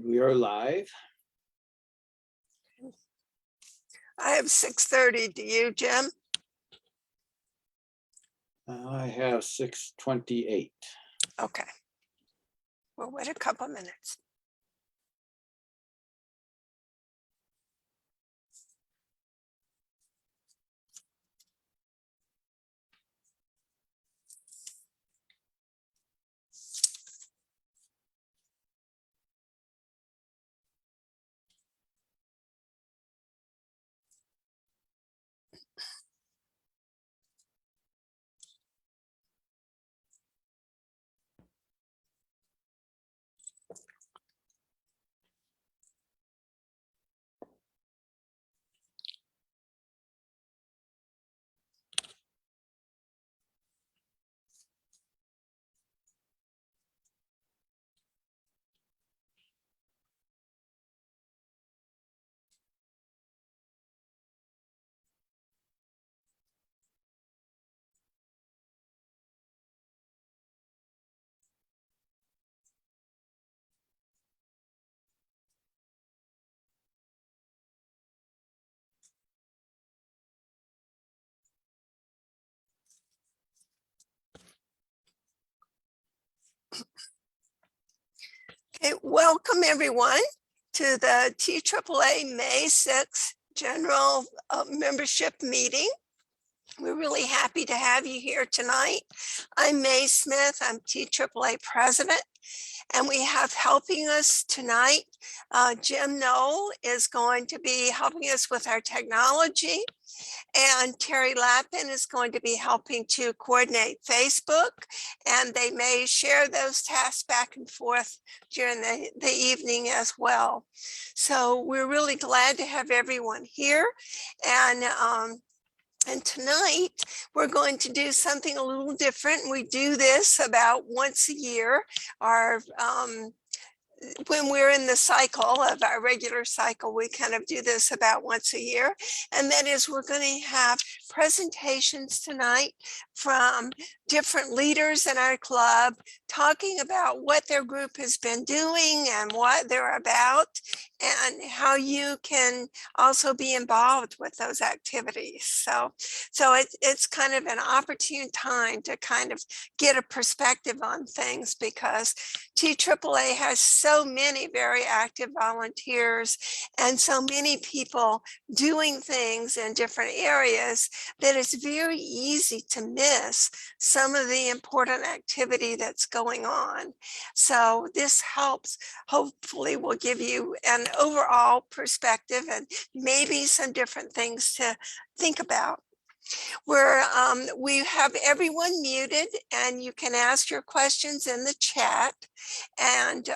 We are live. I have 6:30. Do you, Jim? I have 6:28. Okay. We'll wait a couple minutes. Okay, welcome everyone to the TAAA May 6th General Membership Meeting. We're really happy to have you here tonight. I'm May Smith, I'm TAAA President, and we have helping us tonight, Jim Knoll is going to be helping us with our technology, and Terry Lappin is going to be helping to coordinate Facebook, and they may share those tasks back and forth during the evening as well. So we're really glad to have everyone here. And tonight we're going to do something a little different. We do this about once a year. When we're in the cycle of our regular cycle, we kind of do this about once a year. And that is, we're going to have presentations tonight from different leaders in our club talking about what their group has been doing and what they're about, and how you can also be involved with those activities. So it's kind of an opportune time to kind of get a perspective on things, because TAAA has so many very active volunteers and so many people doing things in different areas that it's very easy to miss some of the important activity that's going on. So this helps, hopefully will give you an overall perspective and maybe some different things to think about. We have everyone muted, and you can ask your questions in the chat, and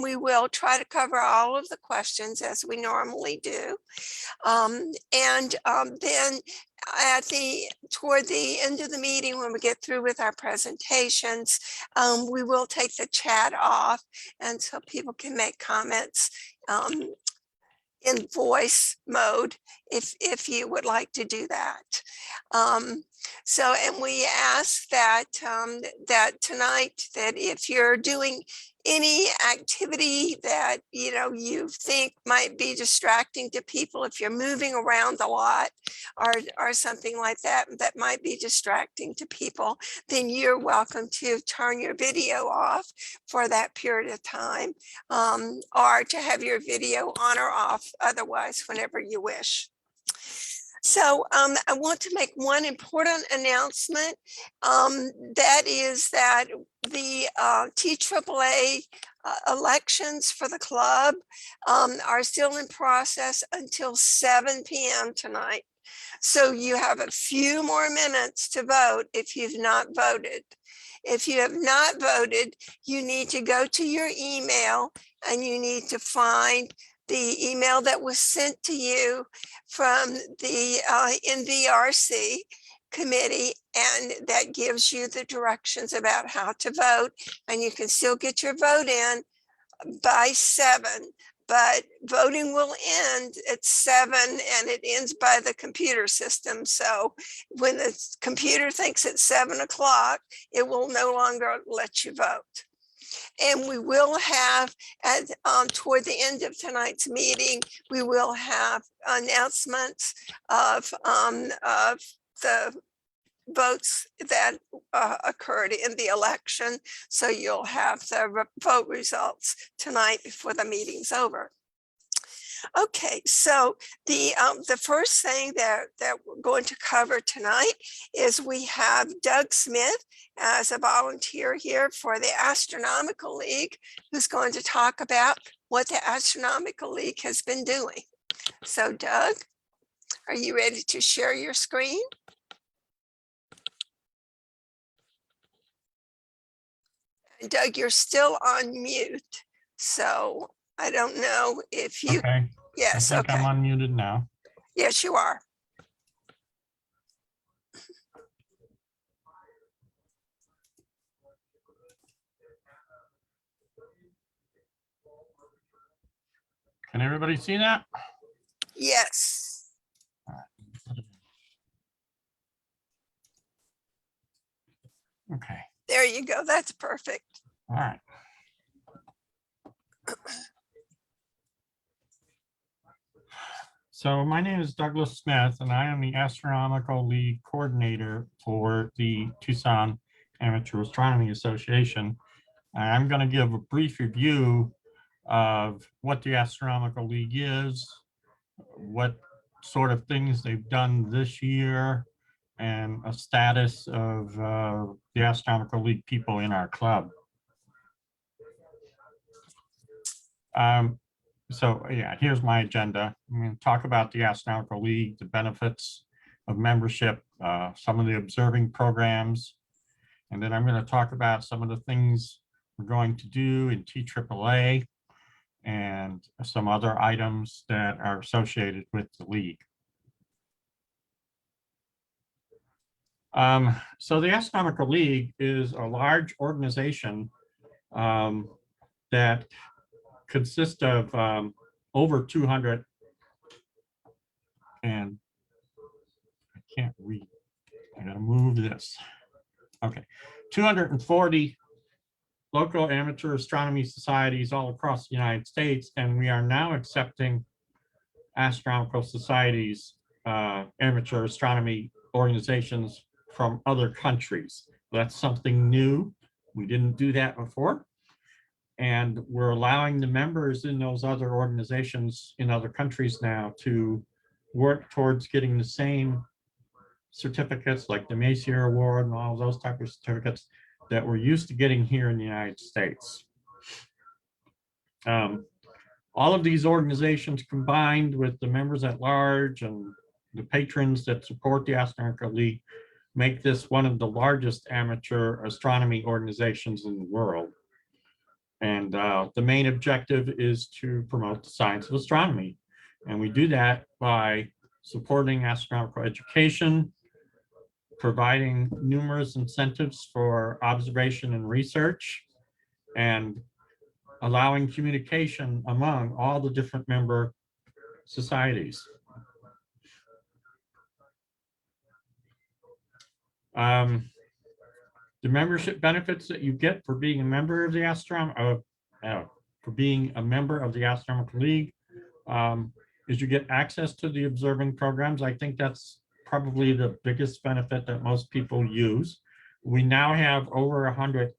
we will try to cover all of the questions as we normally do. Then toward the end of the meeting, when we get through with our presentations, we will take the chat off, and so people can make comments in voice mode if you would like to do that. And we ask that that tonight, that if you're doing any activity that you think might be distracting to people, if you're moving around a lot or something like that that might be distracting to people, then you're welcome to turn your video off for that period of time, or to have your video on or off otherwise whenever you wish. So I want to make one important announcement. That is that the TAAA elections for the club are still in process until 7 p.m. tonight. So you have a few more minutes to vote if you've not voted. If you have not voted, you need to go to your email and you need to find the email that was sent to you from the NVRC committee, and that gives you the directions about how to vote. And you can still get your vote in by 7, but voting will end at 7 and it ends by the computer system. So when the computer thinks it's 7 o'clock, it will no longer let you vote. And we will have, toward the end of tonight's meeting, we will have announcements of the votes that occurred in the election. So you'll have the vote results tonight before the meeting's over. Okay, so the first thing that we're going to cover tonight is we have Doug Smith as a volunteer here for the Astronomical League, who's going to talk about what the Astronomical League has been doing. So Doug, are you ready to share your screen? Doug, you're still on mute, so I don't know if you. Okay. Yes. I think Okay. I'm unmuted now. Yes, you are. Can everybody see that? Yes. Okay. There you go. That's perfect. All right. So my name is Douglas Smith, and I am the Astronomical League coordinator for the Tucson Amateur Astronomy Association. I'm going to give a brief review of what the Astronomical League is, what sort of things they've done this year, and a status of the Astronomical League people in our club. So yeah, here's my agenda. I'm going to talk about the Astronomical League, the benefits of membership, some of the observing programs, and then I'm going to talk about some of the things we're going to do in TAAA and some other items that are associated with the league. So the Astronomical League is a large organization that consists of over 200, and I can't read, I gotta move this. Okay, 240 local amateur astronomy societies all across the United States, and we are now accepting astronomical societies, amateur astronomy organizations from other countries. That's something new. We didn't do that before. And we're allowing the members in those other organizations in other countries now to work towards getting the same certificates like the Messier Award and all those type of certificates that we're used to getting here in the United States. All of these organizations combined with the members at large and the patrons that support the Astronomical League make this one of the largest amateur astronomy organizations in the world. And the main objective is to promote the science of astronomy. And we do that by supporting astronomical education, providing numerous incentives for observation and research, and allowing communication among all the different member societies. The membership benefits that you get for being a member of the Astronomical League is you get access to the observing programs. I think that's probably the biggest benefit that most people use. We now have over 100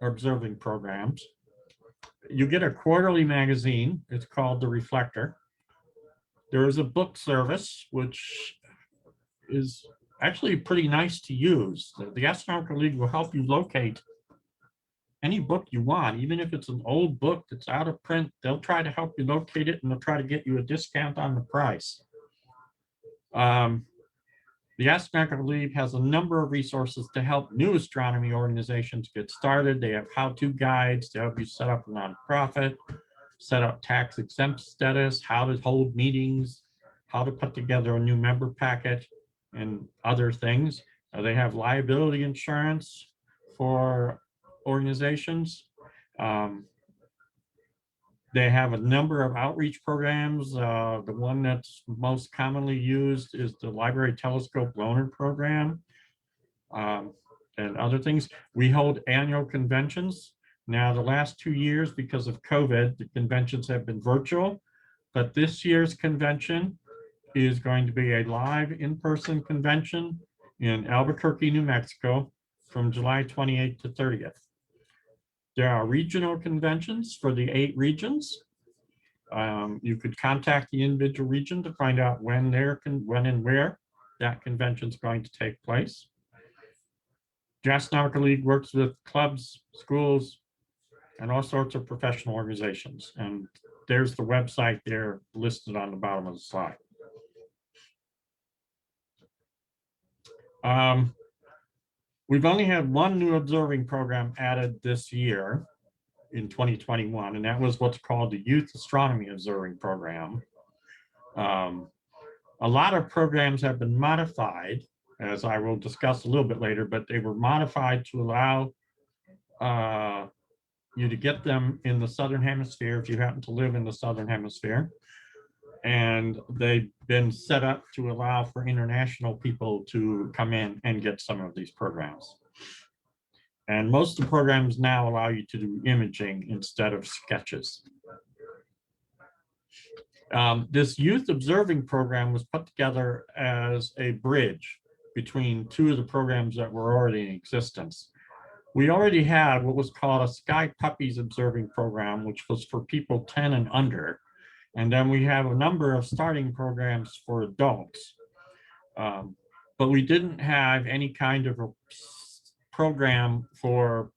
observing programs. You get a quarterly magazine. It's called The Reflector. There is a book service, which is actually pretty nice to use. The Astronomical League will help you locate any book you want, even if it's an old book that's out of print. They'll try to help you locate it, and they'll try to get you a discount on the price. The Astronomical League has a number of resources to help new astronomy organizations get started. They have how-to guides to help you set up a nonprofit. set up tax exempt status, how to hold meetings, how to put together a new member packet, and other things. They have liability insurance for organizations. They have a number of outreach programs. The one that's most commonly used is the Library Telescope Loaner Program, and other things. We hold annual conventions. Now, the last 2 years, because of COVID, the conventions have been virtual, but this year's convention is going to be a live in-person convention in Albuquerque, New Mexico, from July 28th to 30th. There are regional conventions for the 8 regions. You could contact the individual region to find out when and where that convention is going to take place. The Astronomical League works with clubs, schools, and all sorts of professional organizations. And there's the website there listed on the bottom of the slide. We've only had one new observing program added this year in 2021, and that was what's called the Youth Astronomy Observing Program. A lot of programs have been modified, as I will discuss a little bit later, but they were modified to allow you to get them in the Southern Hemisphere if you happen to live in the Southern Hemisphere. And they've been set up to allow for international people to come in and get some of these programs. And most of the programs now allow you to do imaging instead of sketches. This youth observing program was put together as a bridge between 2 of the programs that were already in existence. We already had what was called a Sky Puppies observing program, which was for people 10 and under. And then we have a number of starting programs for adults. But we didn't have any kind of a program for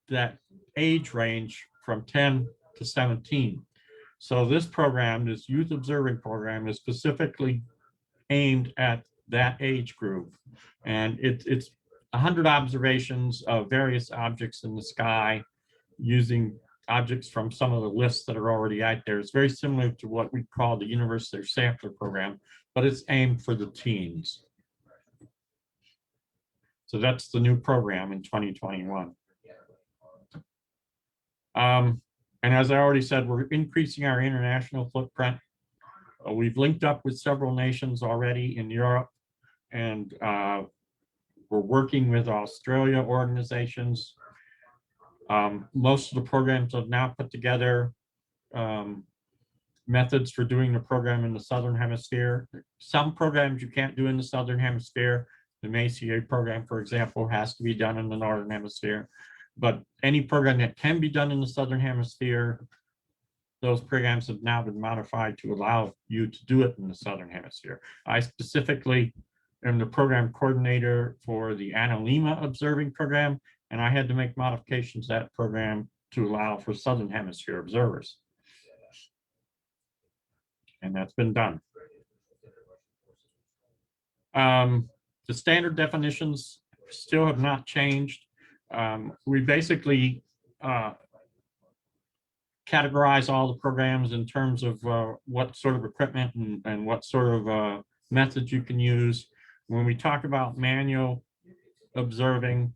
that age range from 10 to 17. So this program, this youth observing program, is specifically aimed at that age group. And it's 100 observations of various objects in the sky using objects from some of the lists that are already out there. It's very similar to what we call the University Sampler Program, but it's aimed for the teens. So that's the new program in 2021. And as I already said, we're increasing our international footprint. We've linked up with several nations already in Europe, and we're working with Australia organizations. Most of the programs have now put together methods for doing the program in the Southern Hemisphere. Some programs you can't do in the Southern Hemisphere. The AISIG program, for example, has to be done in the Northern Hemisphere. But any program that can be done in the Southern Hemisphere, those programs have now been modified to allow you to do it in the Southern Hemisphere. I specifically am the program coordinator for the Analema observing program, and I had to make modifications to that program to allow for Southern Hemisphere observers. And that's been done. The standard definitions still have not changed. We basically categorize all the programs in terms of what sort of equipment and what sort of methods you can use. When we talk about manual observing,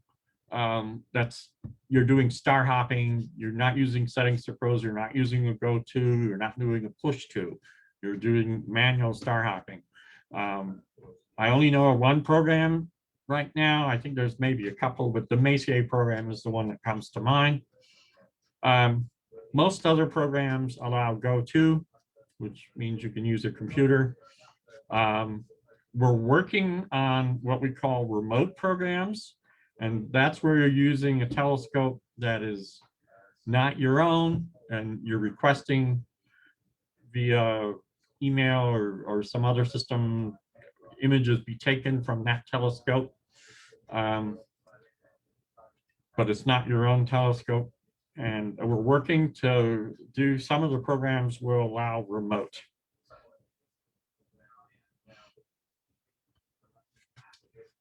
that's you're doing star hopping, you're not using settings to pros, you're not using a go-to, you're not doing a push-to, you're doing manual star hopping. I only know of one program right now. I think there's maybe a couple, but the AISIG program is the one that comes to mind. Most other programs allow go-to, which means you can use a computer. We're working on what we call remote programs, and that's where you're using a telescope that is not your own, and you're requesting via email or some other system images be taken from that telescope. But it's not your own telescope. And we're working to do some of the programs will allow remote.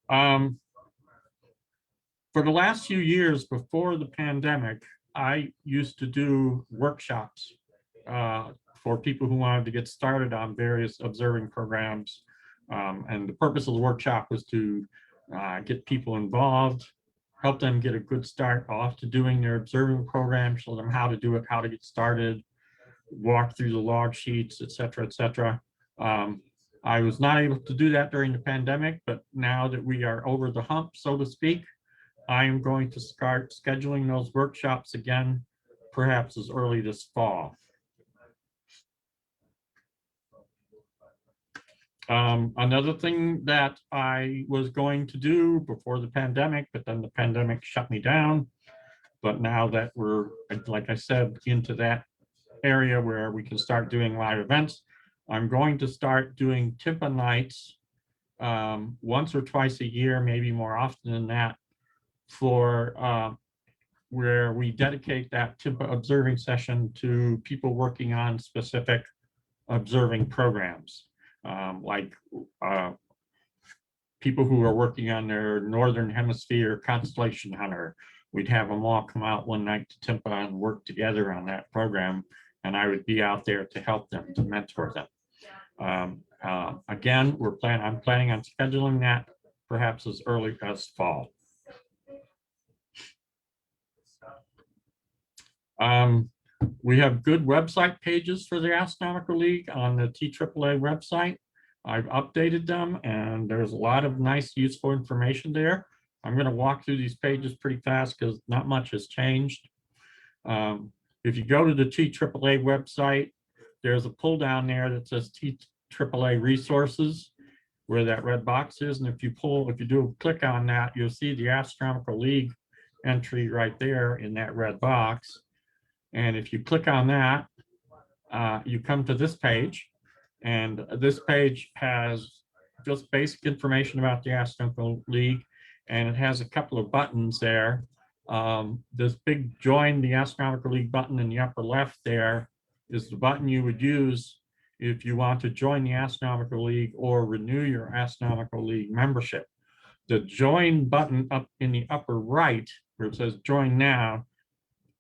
For the last few years before the pandemic, I used to do workshops for people who wanted to get started on various observing programs. And the purpose of the workshop was to get people involved, help them get a good start off to doing their observing program, show them how to do it, how to get started, walk through the log sheets, et cetera, I was not able to do that during the pandemic, but now that we are over the hump, so to speak, I am going to start scheduling those workshops again, perhaps as early this fall. Another thing that I was going to do before the pandemic, but then the pandemic shut me down. But now that we're, like I said, into that area where we can start doing live events, I'm going to start doing Tipa Nights once or twice a year, maybe more often than that, for where we dedicate that Tipa observing session to people working on specific observing programs, like people who are working on their Northern Hemisphere constellation hunter. We'd have them all come out one night to Tipa and work together on that program, and I would be out there to help them, to mentor them. Again, I'm planning on scheduling that perhaps as early as fall. We have good website pages for the Astronomical League on the TAAA website. I've updated them and there's a lot of nice, useful information there. I'm going to walk through these pages pretty fast because not much has changed. If you go to the TAAA website, there's a pull down there that says TAAA Resources, where that red box is. And if you do a click on that, you'll see the Astronomical League entry right there in that red box. And if you click on that, you come to this page. And this page has just basic information about the Astronomical League. And it has a couple of buttons there. This big Join the Astronomical League button in the upper left there is the button you would use if you want to join the Astronomical League or renew your Astronomical League membership. The Join button up in the upper right, where it says Join Now,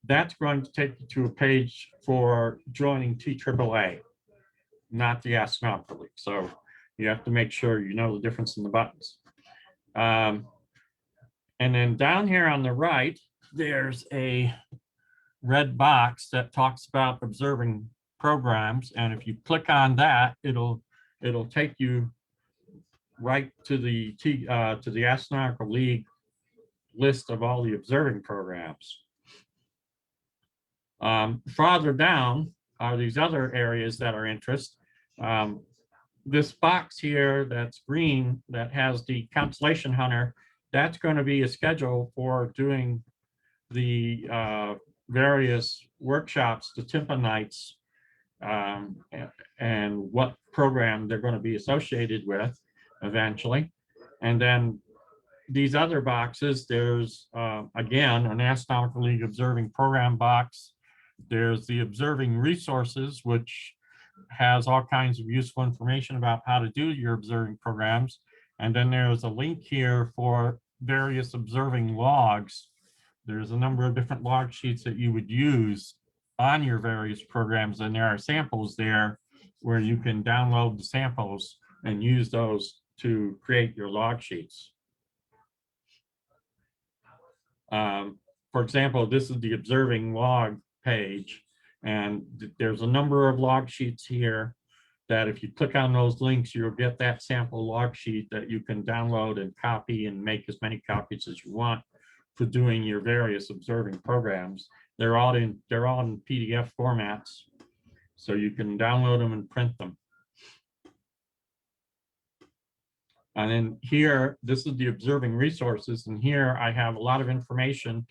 that's going to take you to a page for joining TAAA, not the Astronomical League. So you have to make sure you know the difference in the buttons. And then down here on the right, there's a red box that talks about observing programs. And if you click on that, it'll take you right to the Astronomical League list of all the observing programs. Farther down are these other areas that are interest. This box here that's green that has the constellation hunter, that's going to be a schedule for doing the various workshops, the Tipa Nights, and what program they're going to be associated with eventually. And then these other boxes, there's again an Astronomical League observing program box. There's the observing resources, which has all kinds of useful information about how to do your observing programs. And then there's a link here for various observing logs. There's a number of different log sheets that you would use on your various programs, and there are samples there where you can download the samples and use those to create your log sheets. For example, this is the observing log page, and there's a number of log sheets here that if you click on those links, you'll get that sample log sheet that you can download and copy and make as many copies as you want for doing your various observing programs. They're all in PDF formats, so you can download them and print them. And then here, this is the observing resources, and here I have a lot of information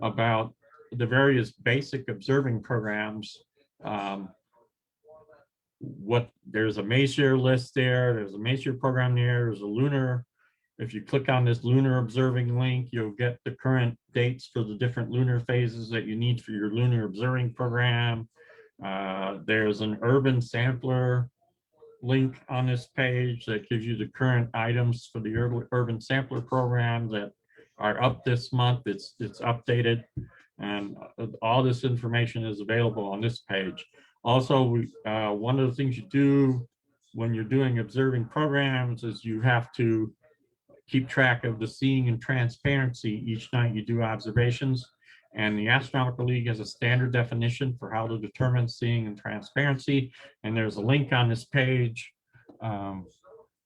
about the various basic observing programs. There's a Messier list there, there's a Messier program there, there's a lunar. If you click on this lunar observing link, you'll get the current dates for the different lunar phases that you need for your lunar observing program. There's an urban sampler link on this page that gives you the current items for the urban sampler program that are up this month. It's updated. And all this information is available on this page. Also, one of the things you do when you're doing observing programs is you have to keep track of the seeing and transparency each night you do observations. And the Astronomical League has a standard definition for how to determine seeing and transparency. And there's a link on this page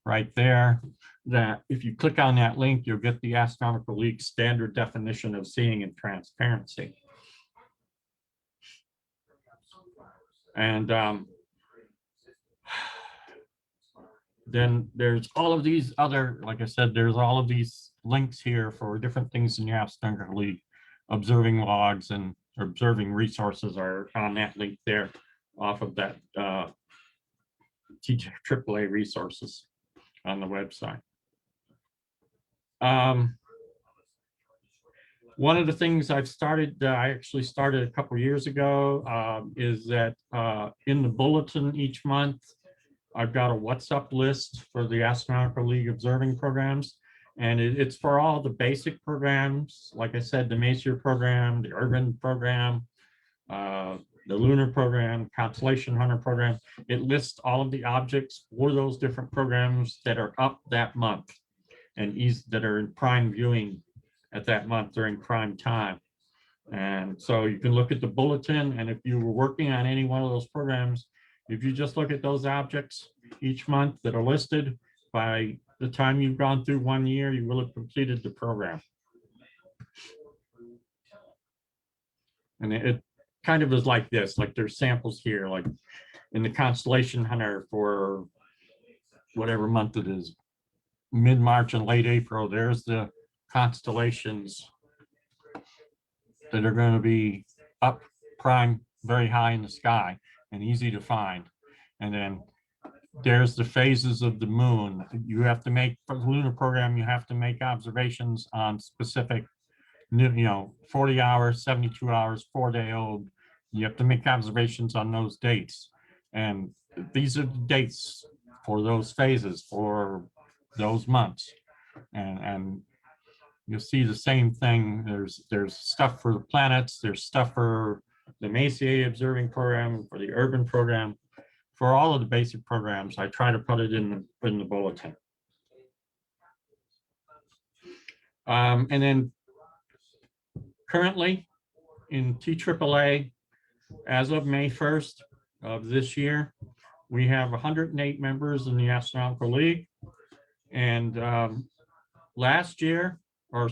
right there that if you click on that link, you'll get the Astronomical League standard definition of seeing and transparency. And then there's all of these other, like I said, there's all of these links here for different things in the Astronomical League. Observing logs and observing resources are on that link there off of that TAAA Resources on the website. One of the things I've started, I actually started a couple years ago, is that in the bulletin each month, I've got a what's up list for the Astronomical League observing programs. And it's for all the basic programs, like I said, the Messier program, the Urban program, the Lunar program, Constellation Hunter program. It lists all of the objects for those different programs that are up that month and that are in prime viewing at that month during prime time. And so you can look at the bulletin, and if you were working on any one of those programs, if you just look at those objects each month that are listed, by the time you've gone through 1 year, you will have completed the program. And it kind of is like this, like there's samples here, like in the Constellation Hunter for whatever month it is, mid-March and late April, there's the constellations that are going to be up prime, very high in the sky and easy to find. And then there's the phases of the moon. You have to make, for the lunar program, you have to make observations on specific, 40 hours, 72 hours, 4-day-old. You have to make observations on those dates. And these are the dates for those phases for those months. And you'll see the same thing. There's stuff for the planets. There's stuff for the Messier observing program, for the urban program. For all of the basic programs, I try to put it in the bulletin. And then currently in TAAA, as of May 1st of this year, we have 108 members in the Astronomical League. And last year in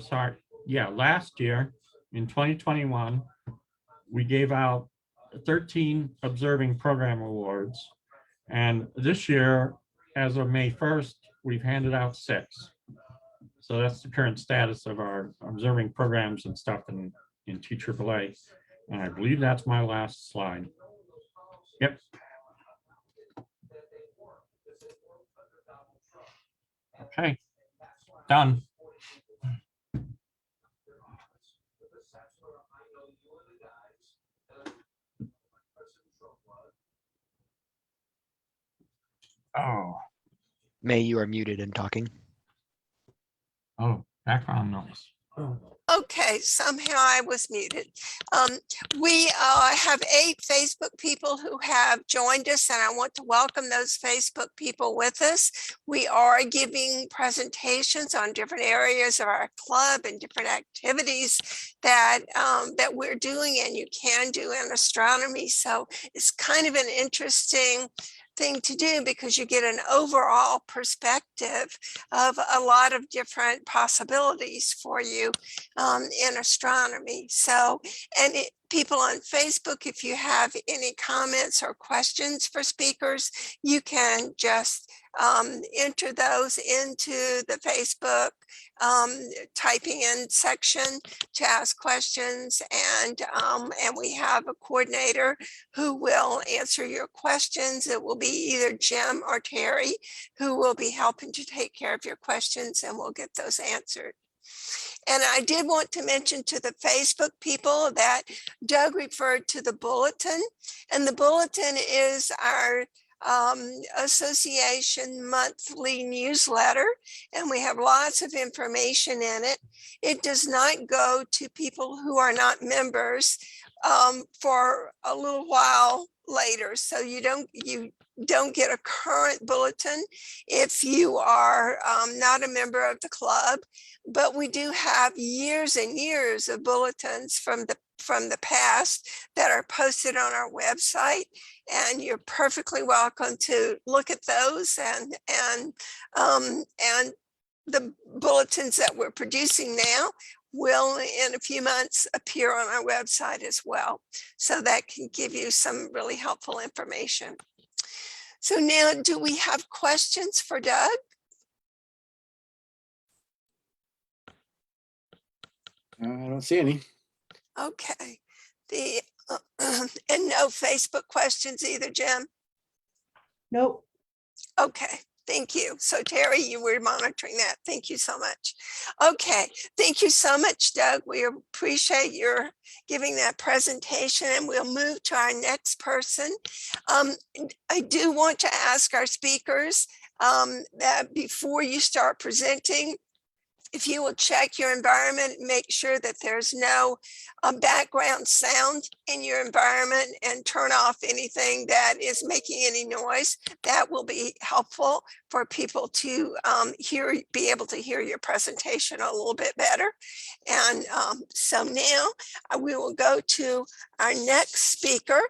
2021, we gave out 13 observing program awards. And this year, as of May 1st, we've handed out 6. So that's the current status of our observing programs and stuff in TAAA. And I believe that's my last slide. Yep. Okay, done. Oh. May, you are muted and talking. Oh, background noise. Oh, Okay, somehow I was muted. We have 8 Facebook people who have joined us, and I want to welcome those Facebook people with us. We are giving presentations on different areas of our club and different activities that that we're doing and you can do in astronomy. So it's kind of an interesting thing to do because you get an overall perspective of a lot of different possibilities for you in astronomy. So, and people on Facebook, if you have any comments or questions for speakers, you can just enter those into the Facebook typing in section to ask questions, and we have a coordinator who will answer your questions. It will be either Jim or Terry who will be helping to take care of your questions, and we'll get those answered. And I did want to mention to the Facebook people that Doug referred to the bulletin, and the bulletin is our Association monthly newsletter, and we have lots of information in it. It does not go to people who are not members for a little while later. So you don't get a current bulletin if you are not a member of the club, but we do have years and years of bulletins from the past that are posted on our website, and you're perfectly welcome to look at those and the bulletins that we're producing now will in a few months appear on our website as well. So that can give you some really helpful information. So now, do we have questions for Doug? I don't see any. Okay. And no Facebook questions either, Jim? Nope. Okay, thank you. So Terry, you were monitoring that. Thank you so much. Okay, thank you so much, Doug. We appreciate your giving that presentation, and we'll move to our next person. I do want to ask our speakers that before you start presenting, if you will check your environment, make sure that there's no background sound in your environment and turn off anything that is making any noise. That will be helpful for people to be able to hear your presentation a little bit better. And so now we will go to our next speaker,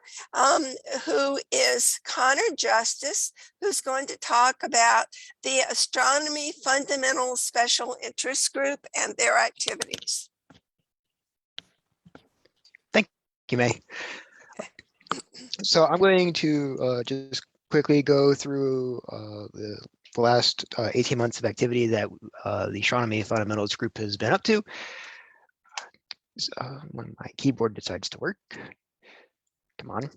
who is Connor Justice, who's going to talk about the Astronomy Fundamentals Special Interest Group and their activities. Thank you, May. So I'm going to just quickly go through the last 18 months of activity that the Astronomy Fundamentals group has been up to. When my keyboard decides to work, come on.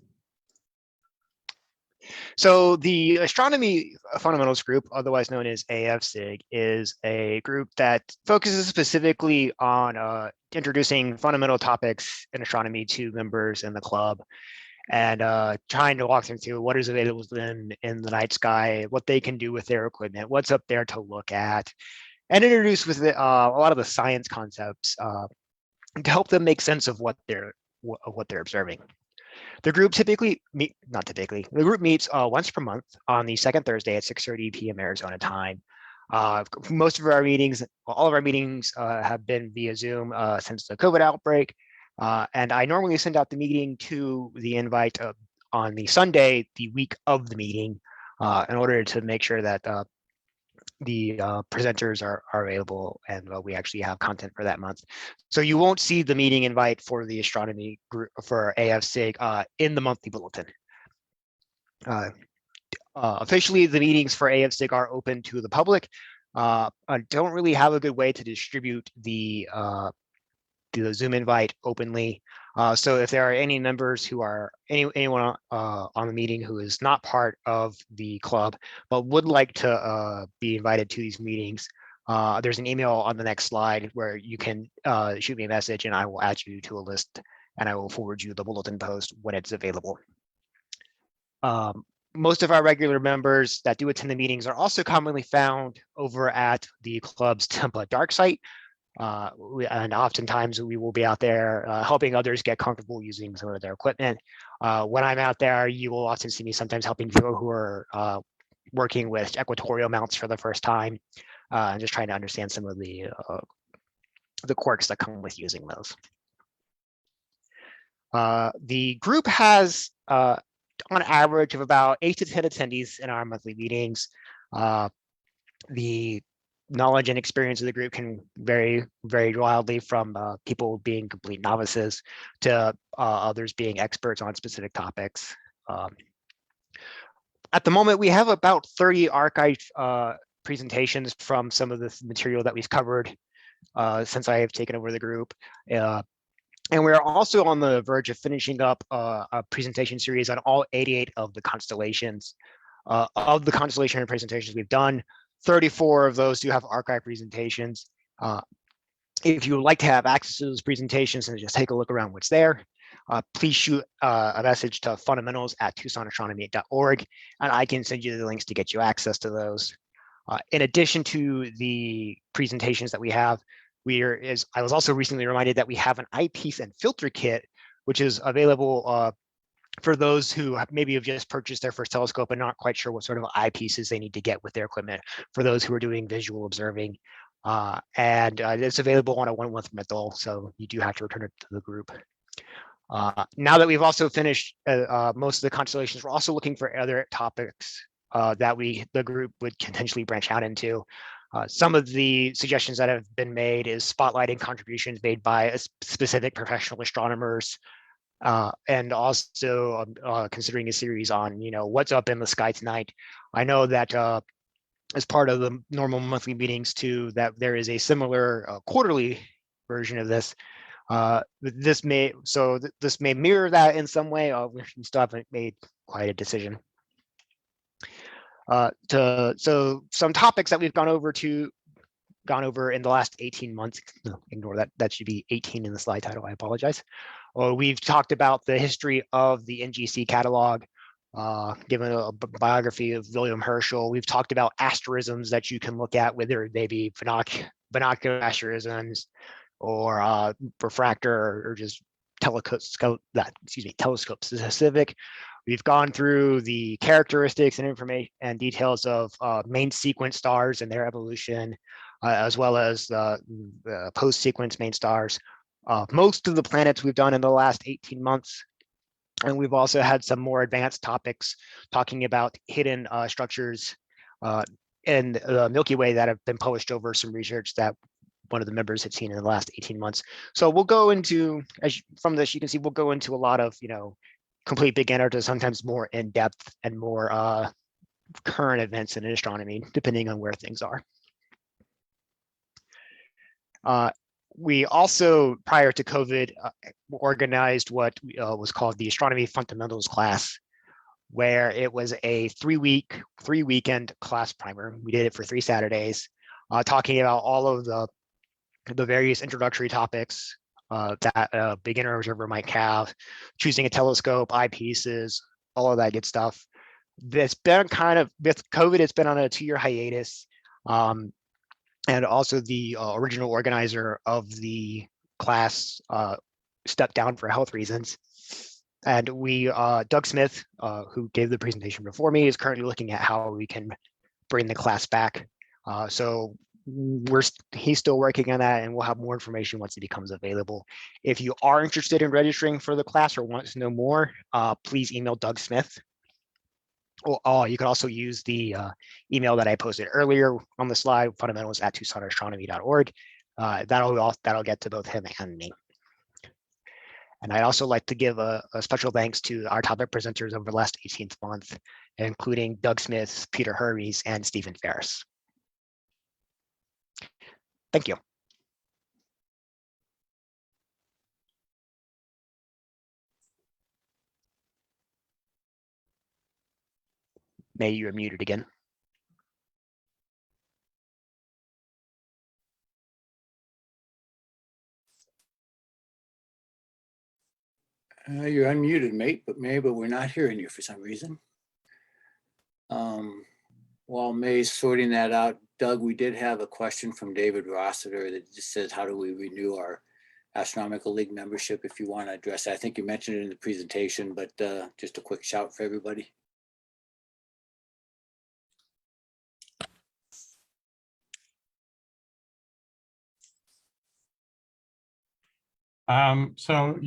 So the Astronomy Fundamentals group, otherwise known as AISIG, is a group that focuses specifically on introducing fundamental topics in astronomy to members in the club, and trying to walk them through what is available to them in the night sky, what they can do with their equipment, what's up there to look at, and introduce with it, a lot of the science concepts to help them make sense of what they're observing. The group the group meets once per month on the second Thursday at 6:30 p.m. Arizona time. Most of our meetings, all of our meetings have been via Zoom since the COVID outbreak. And I normally send out the meeting to the invite on the Sunday, the week of the meeting, in order to make sure that the presenters are available and we actually have content for that month. So you won't see the meeting invite for the astronomy group for AISIG in the monthly bulletin. Officially, the meetings for AISIG are open to the public. I don't really have a good way to distribute the Zoom invite openly. So if there are any members who are anyone on the meeting who is not part of the club but would like to be invited to these meetings, there's an email on the next slide where you can shoot me a message and I will add you to a list and I will forward you the bulletin post when it's available. Most of our regular members that do attend the meetings are also commonly found over at the club's Tipa dark site. And oftentimes we will be out there helping others get comfortable using some of their equipment. When I'm out there, you will often see me sometimes helping people who are working with equatorial mounts for the first time, and just trying to understand some of the quirks that come with using those. The group has, on average, of about 8 to 10 attendees in our monthly meetings. The knowledge and experience of the group can vary wildly from people being complete novices to others being experts on specific topics. At the moment, we have about 30 archived presentations from some of the material that we've covered since I have taken over the group. And we're also on the verge of finishing up a presentation series on all 88 of the constellations. Of the constellation presentations we've done, 34 of those do have archive presentations. If you would like to have access to those presentations and just take a look around what's there, please shoot a message to fundamentals@tucsonastronomy.org, and I can send you the links to get you access to those. In addition to the presentations that we have, I was also recently reminded that we have an eyepiece and filter kit, which is available for those who maybe have just purchased their first telescope and not quite sure what sort of eyepieces they need to get with their equipment, for those who are doing visual observing. And it's available on a 1-month rental, so you do have to return it to the group. Now that we've also finished most of the constellations, we're also looking for other topics that the group would potentially branch out into. Some of the suggestions that have been made is spotlighting contributions made by specific professional astronomers, and also considering a series on, what's up in the sky tonight. I know that as part of the normal monthly meetings too, that there is a similar quarterly version of this. This may mirror that in some way. We still haven't made quite a decision. So some topics that we've gone over in the last 18 months. No, ignore that. That should be 18 in the slide title. I apologize. We've talked about the history of the NGC catalog, given a biography of William Herschel. We've talked about asterisms that you can look at, whether they be binocular asterisms or refractor or just telescope specific. We've gone through the characteristics and information and details of main sequence stars and their evolution, as well as the post-sequence main stars. Most of the planets we've done in the last 18 months. And we've also had some more advanced topics talking about hidden structures in the Milky Way that have been published over some research that one of the members had seen in the last 18 months. So we'll go into, from this, you can see we'll go into a lot of, complete beginner to sometimes more in-depth and more current events in astronomy, depending on where things are. We also, prior to COVID, organized what was called the Astronomy Fundamentals class, where it was a three-weekend class primer. We did it for 3 Saturdays, talking about all of the various introductory topics that a beginner observer might have, choosing a telescope, eyepieces, all of that good stuff. It's been with COVID, it's been on a 2-year hiatus. And also the original organizer of the class stepped down for health reasons. And Doug Smith, who gave the presentation before me, is currently looking at how we can bring the class back. So he's still working on that, and we'll have more information once it becomes available. If you are interested in registering for the class or want to know more, please email Doug Smith. You can also use the email that I posted earlier on the slide, fundamentals@tucsonastronomy.org. That'll get to both him and me. And I'd also like to give a special thanks to our topic presenters over the last 18th month, including Doug Smith, Peter Hermes, and Stephen Ferris. Thank you. May you are muted again. You're unmuted, mate, but we're not hearing you for some reason. While May's sorting that out, Doug, we did have a question from David Rossiter that just says, how do we renew our Astronomical League membership? If you want to address that, I think you mentioned it in the presentation, but just a quick shout for everybody. So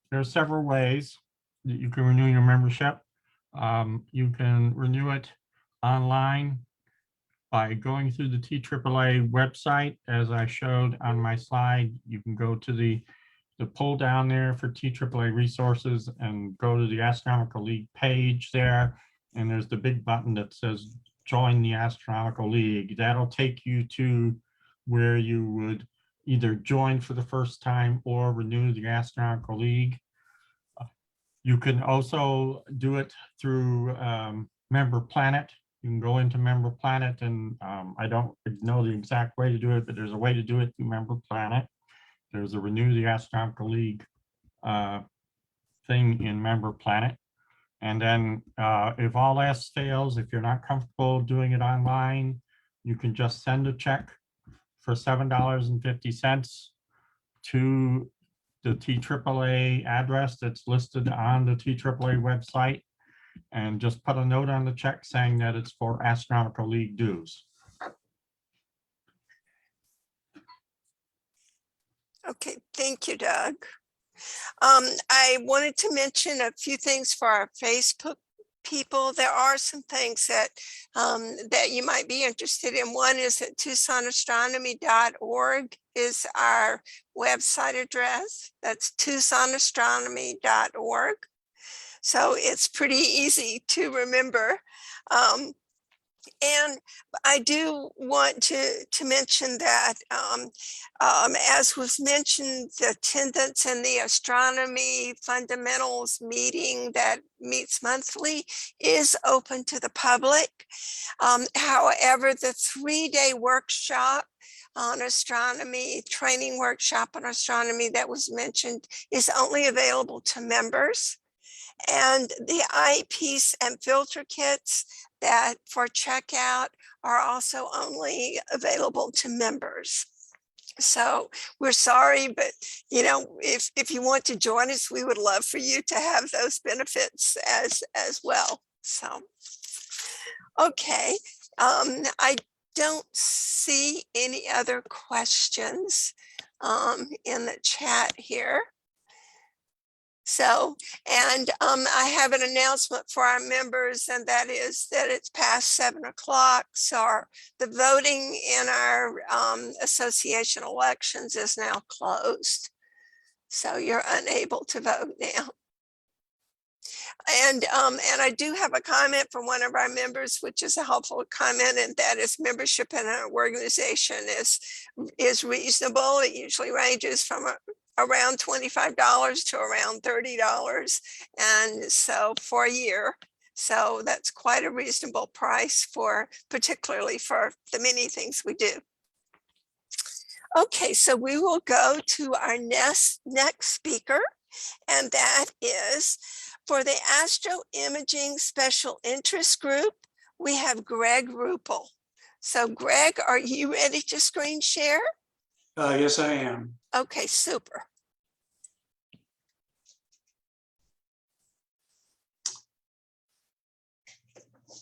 there are several ways that you can renew your membership. You can renew it online by going through the TAAA website. As I showed on my slide, you can go to the pull down there for TAAA Resources and go to the Astronomical League page there. And there's the big button that says join the Astronomical League. That'll take you to where you would either join for the first time or renew the Astronomical League. You can also do it through Member Planet. You can go into Member Planet, and I don't know the exact way to do it, but there's a way to do it through Member Planet. There's a Renew the Astronomical League thing in Member Planet. And then if all else fails, if you're not comfortable doing it online, you can just send a check for $7.50 to the TAAA address that's listed on the TAAA website, and just put a note on the check saying that it's for Astronomical League dues. Okay, thank you, Doug. I wanted to mention a few things for our Facebook people. There are some things that that you might be interested in. One is that TucsonAstronomy.org is our website address. That's TucsonAstronomy.org. So it's pretty easy to remember. And I do want to mention that, as was mentioned, the attendance in the Astronomy Fundamentals meeting that meets monthly is open to the public. However, the 3-day workshop on astronomy, training workshop on astronomy that was mentioned, is only available to members. And the eyepiece and filter kits that for checkout are also only available to members. So we're sorry, but you know, if you want to join us, we would love for you to have those benefits as well. So, okay, I don't see any other questions in the chat here. So, and I have an announcement for our members, and that is that it's past 7 o'clock. So the voting in our association elections is now closed. So you're unable to vote now. And I do have a comment from one of our members, which is a helpful comment, and that is membership in our organization is reasonable. It usually ranges from around $25 to around $30, and so for a year. So that's quite a reasonable price for, particularly for the many things we do. Okay, so we will go to our next speaker, and that is for the Astro Imaging Special Interest Group. We have Greg Ruppel. So Greg, are you ready to screen share? Yes, I am. Okay, super.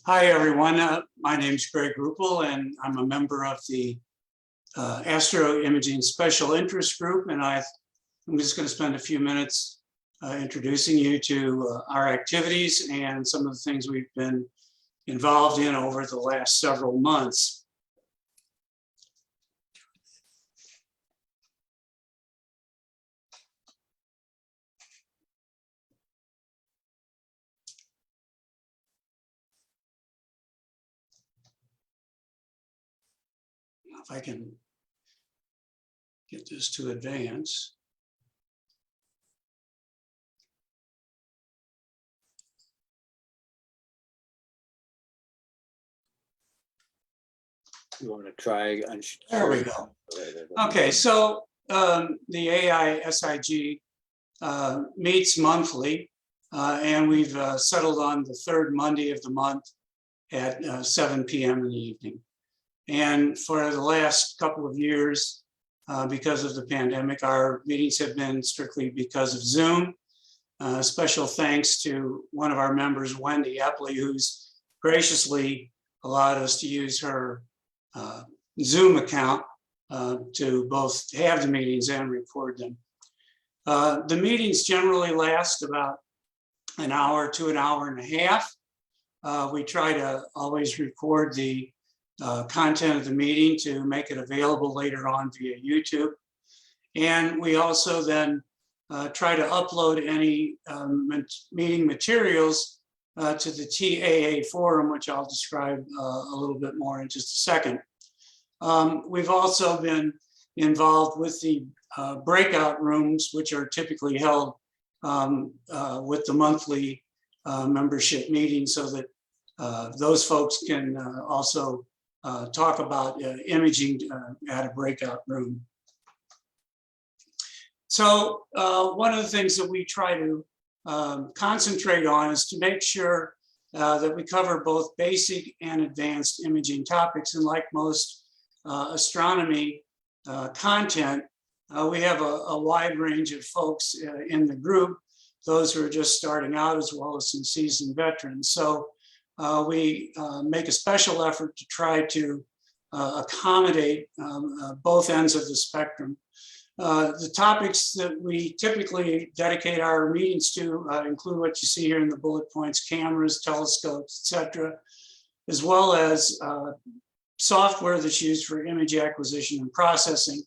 Hi, everyone. My name is Greg Ruppel, and I'm a member of the Astro Imaging Special Interest Group. And I'm just going to spend a few minutes introducing you to our activities and some of the things we've been involved in over the last several months. If I can get this to advance. You want to try? There we go. Okay, so the AISIG meets monthly, and we've settled on the third Monday of the month at 7 p.m. in the evening. And for the last couple of years, because of the pandemic, our meetings have been strictly because of Zoom. Special thanks to one of our members, Wendy Epley, who's graciously allowed us to use her Zoom account to both have the meetings and record them. The meetings generally last about an hour to an hour and a half. We try to always record the content of the meeting to make it available later on via YouTube. And we also then try to upload any meeting materials to the TAAA Forum, which I'll describe a little bit more in just a second. We've also been involved with the breakout rooms, which are typically held with the monthly membership meeting, so that those folks can also talk about imaging at a breakout room. So one of the things that we try to concentrate on is to make sure that we cover both basic and advanced imaging topics. And like most astronomy content, we have a wide range of folks in the group, those who are just starting out as well as some seasoned veterans. So we make a special effort to try to accommodate both ends of the spectrum. The topics that we typically dedicate our meetings to include what you see here in the bullet points: cameras, telescopes, etc., as well as software that's used for image acquisition and processing.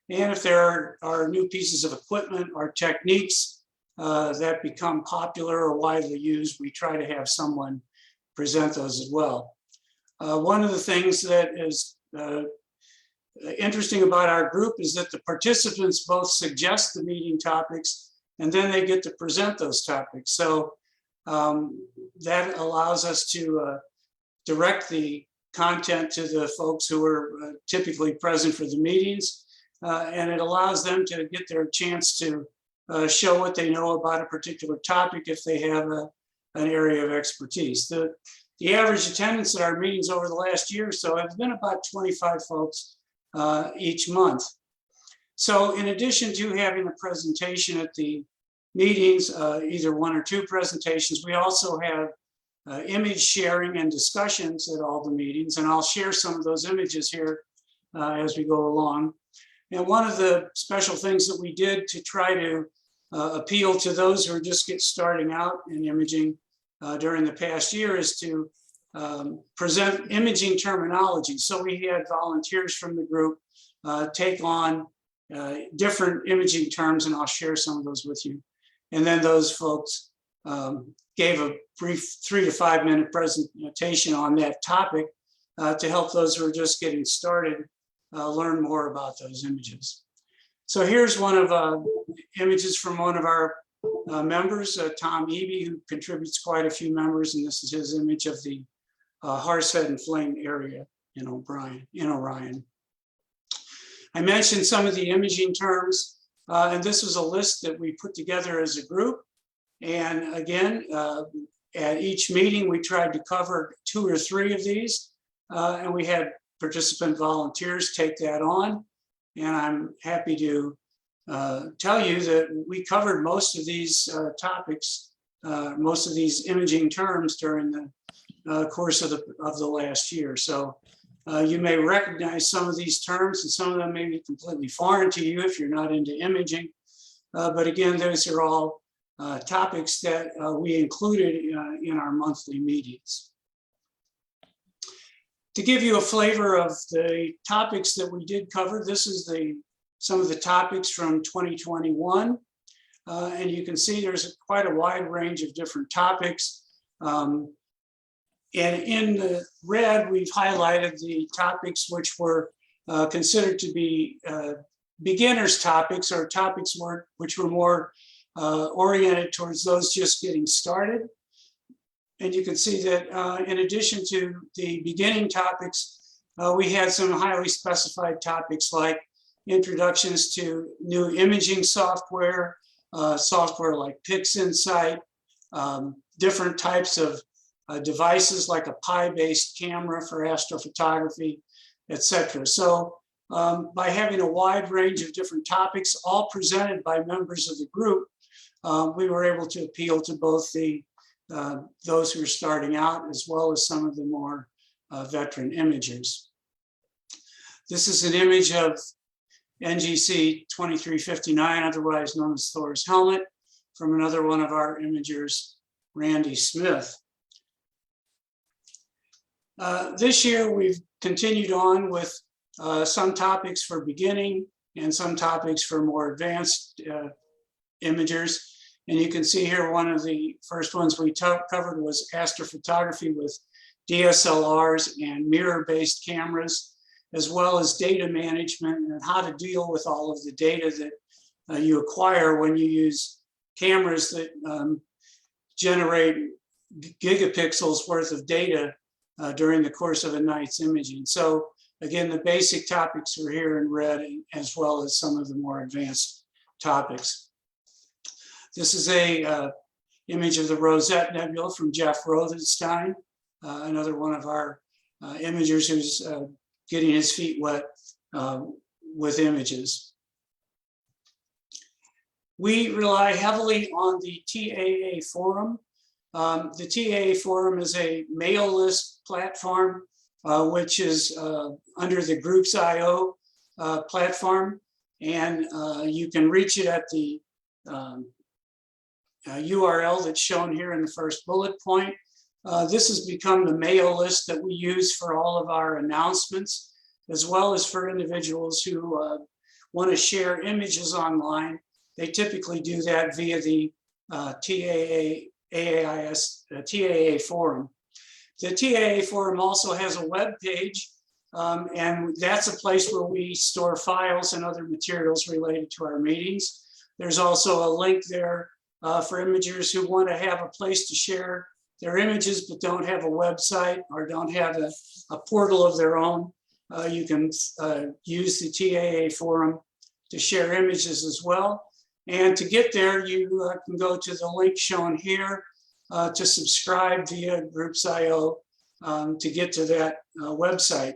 And if there are new pieces of equipment or techniques that become popular or widely used, we try to have someone present those as well. One of the things that is interesting about our group is that the participants both suggest the meeting topics and then they get to present those topics. So that allows us to direct the content to the folks who are typically present for the meetings. And it allows them to get their chance to show what they know about a particular topic if they have an area of expertise. The average attendance at our meetings over the last year or so has been about 25 folks each month. So in addition to having a presentation at the meetings, either one or two presentations, we also have image sharing and discussions at all the meetings. And I'll share some of those images here as we go along. And one of the special things that we did to try to appeal to those who are just starting out in imaging during the past year is to present imaging terminology. So we had volunteers from the group take on different imaging terms, and I'll share some of those with you. And then those folks gave a brief 3 to 5 minute presentation on that topic to help those who are just getting started learn more about those images. So here's one of images from one of our members, Tom Eby, who contributes quite a few members, and this is his image of the Horsehead and Flame area in Orion. I mentioned some of the imaging terms, and this was a list that we put together as a group. And again, at each meeting, we tried to cover 2 or 3 of these, and we had participant volunteers take that on. And I'm happy to tell you that we covered most of these topics, most of these imaging terms during the course of the last year. So you may recognize some of these terms, and some of them may be completely foreign to you if you're not into imaging. But again, those are all topics that we included in our monthly meetings. To give you a flavor of the topics that we did cover, this is some of the topics from 2021. And you can see there's quite a wide range of different topics. And in the red, we've highlighted the topics which were considered to be beginners topics, or topics which were more oriented towards those just getting started. And you can see that in addition to the beginning topics, we had some highly specified topics like introductions to new imaging software, software like PixInsight, different types of devices like a Pi-based camera for astrophotography, etc. So by having a wide range of different topics, all presented by members of the group, we were able to appeal to both those who are starting out as well as some of the more veteran imagers. This is an image of NGC 2359, otherwise known as Thor's helmet, from another one of our imagers, Randy Smith. This year, we've continued on with some topics for beginning and some topics for more advanced imagers. And you can see here, one of the first ones we covered was astrophotography with DSLRs and mirror-based cameras, as well as data management and how to deal with all of the data that you acquire when you use cameras that generate gigapixels worth of data during the course of a night's imaging. So again, the basic topics are here in red, as well as some of the more advanced topics. This is a image of the Rosette Nebula from Jeff Rothenstein, another one of our imagers who's getting his feet wet with images. We rely heavily on the TAAA Forum. The TAAA Forum is a mail list platform, which is under the Groups.io platform. And you can reach it at the URL that's shown here in the first bullet point. This has become the mail list that we use for all of our announcements, as well as for individuals who want to share images online. They typically do that via the TAAA Forum. The TAAA Forum also has a web page, and that's a place where we store files and other materials related to our meetings. There's also a link there for imagers who want to have a place to share their images but don't have a website or don't have a portal of their own. You can use the TAAA Forum to share images as well. And to get there, you can go to the link shown here to subscribe via Groups.io to get to that website.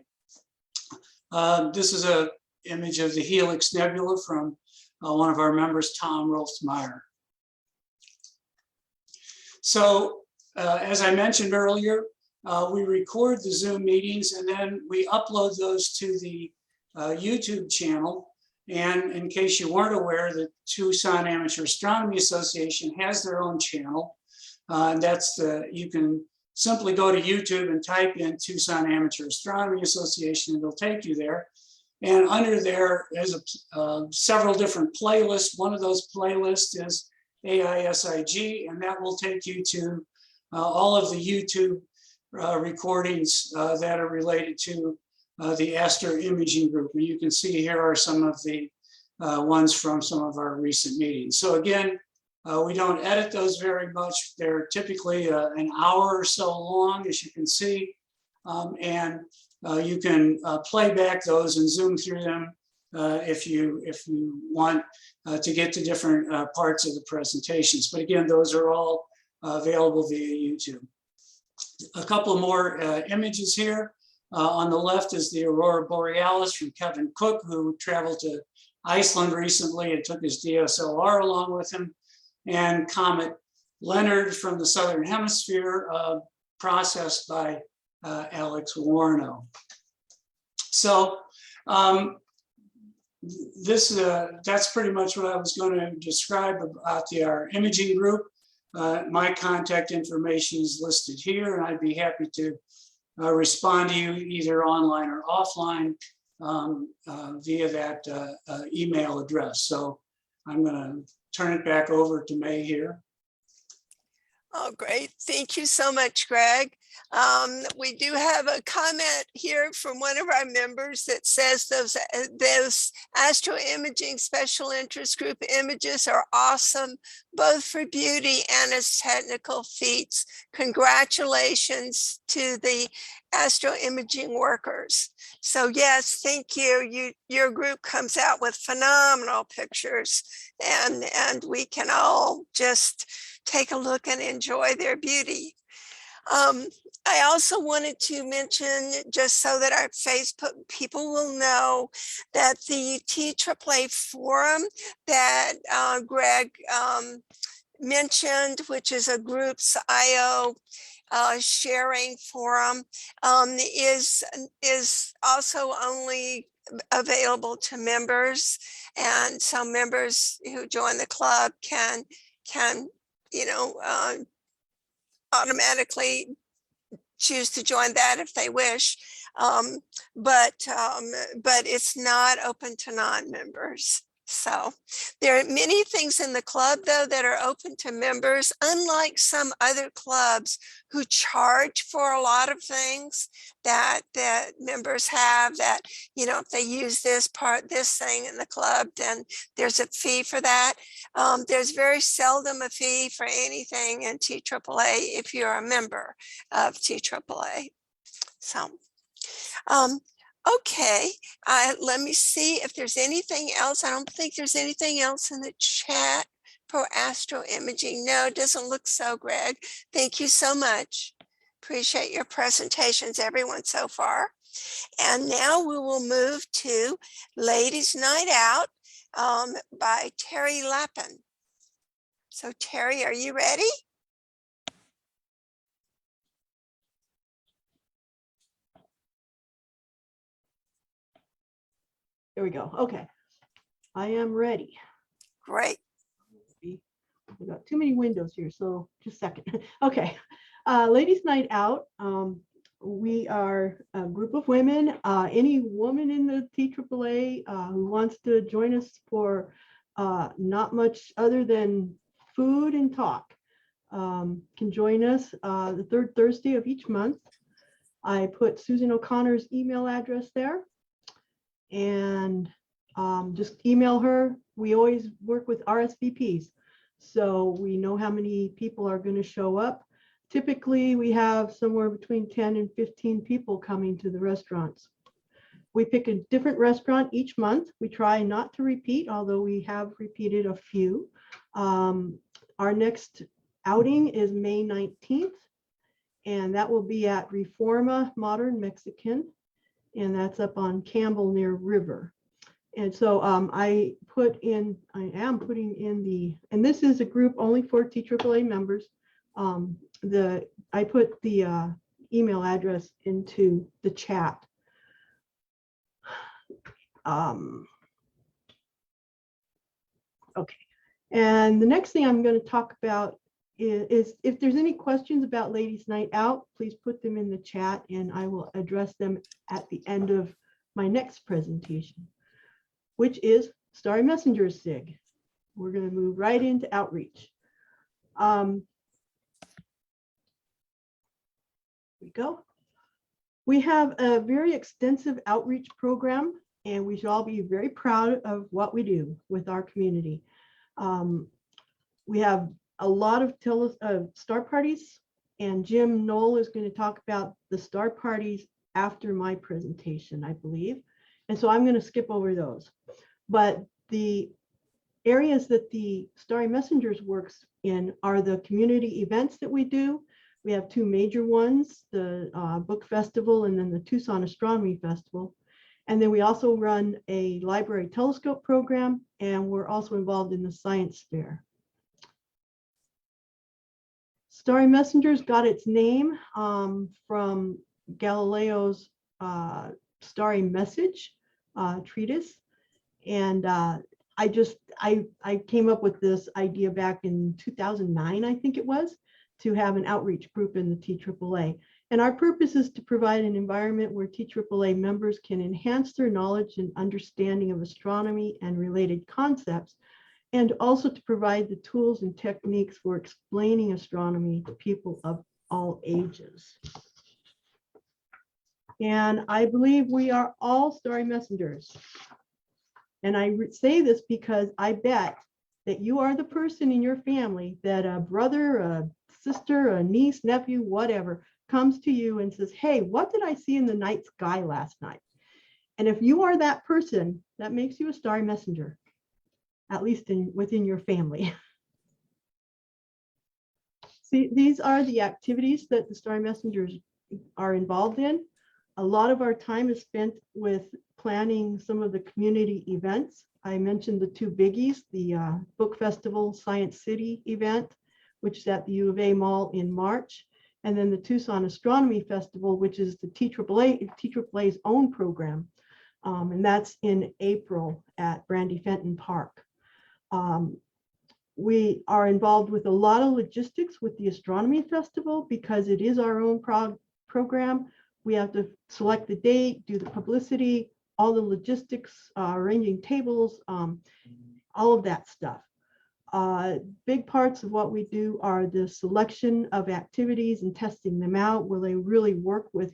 This is an image of the Helix Nebula from one of our members, Tom Rolfsmeyer. So as I mentioned earlier, we record the Zoom meetings and then we upload those to the YouTube channel. And in case you weren't aware, the Tucson Amateur Astronomy Association has their own channel. And that's you can simply go to YouTube and type in Tucson Amateur Astronomy Association, and it'll take you there. And under there is several different playlists. One of those playlists is AISIG, and that will take you to all of the YouTube recordings that are related to the Astro Imaging Group. And you can see here are some of the ones from some of our recent meetings. So again, we don't edit those very much. They're typically an hour or so long, as you can see. And you can play back those and zoom through them if you want to get to different parts of the presentations. But again, those are all available via YouTube. A couple more images here. On the left is the Aurora Borealis from Kevin Cook, who traveled to Iceland recently and took his DSLR along with him. And Comet Leonard from the Southern Hemisphere, processed by Alex Warno. So that's pretty much what I was going to describe about our imaging group. My contact information is listed here, and I'd be happy to respond to you either online or offline via that email address. So I'm going to turn it back over to May here. Oh, great. Thank you so much, Greg. We do have a comment here from one of our members that says those Astro Imaging Special Interest Group images are awesome, both for beauty and as technical feats. Congratulations to the Astro Imaging workers. So yes, thank you. Your group comes out with phenomenal pictures, and we can all just take a look and enjoy their beauty. I also wanted to mention, just so that our Facebook people will know, that the TAAA Forum that Greg mentioned, which is a Groups.io sharing forum, is also only available to members, and so members who join the club can automatically choose to join that if they wish, but it's not open to non-members. So there are many things in the club, though, that are open to members, unlike some other clubs who charge for a lot of things that members have, that, if they use this thing in the club, then there's a fee for that. There's very seldom a fee for anything in TAAA if you're a member of TAAA. So, okay, let me see if there's anything else. I don't think there's anything else in the chat for astro imaging. No, it doesn't look so, Greg. Thank you so much. Appreciate your presentations, everyone, so far. And now we will move to Ladies Night Out by Terry Lappin. So Terry, are you ready? There we go. Okay. I am ready. Great. We've got too many windows here, so just a second. Okay. Ladies Night Out. We are a group of women. Any woman in the TAAA who wants to join us for not much other than food and talk can join us the third Thursday of each month. I put Susan O'Connor's email address there, and just email her. We always work with RSVPs, so we know how many people are going to show up. Typically, we have somewhere between 10 and 15 people coming to the restaurants. We pick a different restaurant each month. We try not to repeat, although we have repeated a few. Our next outing is May 19th, and that will be at Reforma Modern Mexican, and that's up on Campbell near River. And so I am putting in the, and this is a group only for TAAA members. I put the email address into the chat. Okay, and the next thing I'm going to talk about is if there's any questions about Ladies Night Out, please put them in the chat and I will address them at the end of my next presentation, which is Starry Messengers SIG. We're going to move right into outreach. We go. We have a very extensive outreach program, and we should all be very proud of what we do with our community. We have a lot of star parties, and Jim Knoll is going to talk about the star parties after my presentation, I believe. And so I'm going to skip over those. But the areas that the Starry Messengers works in are the community events that we do. We have two major ones, the Book Festival and then the Tucson Astronomy Festival. And then we also run a library telescope program, and we're also involved in the science fair. Starry Messengers got its name from Galileo's Starry Message treatise. And I came up with this idea back in 2009, I think it was, to have an outreach group in the TAAA. And our purpose is to provide an environment where TAAA members can enhance their knowledge and understanding of astronomy and related concepts, and also to provide the tools and techniques for explaining astronomy to people of all ages. And I believe we are all Starry Messengers. And I say this because I bet that you are the person in your family that a brother, a sister, a niece, nephew, whatever, comes to you and says, hey, what did I see in the night sky last night? And if you are that person, that makes you a Starry Messenger, at least within your family. See, these are the activities that the Starry Messengers are involved in. A lot of our time is spent with planning some of the community events. I mentioned the two biggies, the Book Festival Science City event, which is at the U of A Mall in March, and then the Tucson Astronomy Festival, which is the TAAA's own program, and that's in April at Brandy Fenton Park. We are involved with a lot of logistics with the Astronomy Festival because it is our own program. We have to select the date, do the publicity, all the logistics, arranging tables, all of that stuff. Big parts of what we do are the selection of activities and testing them out where they really work with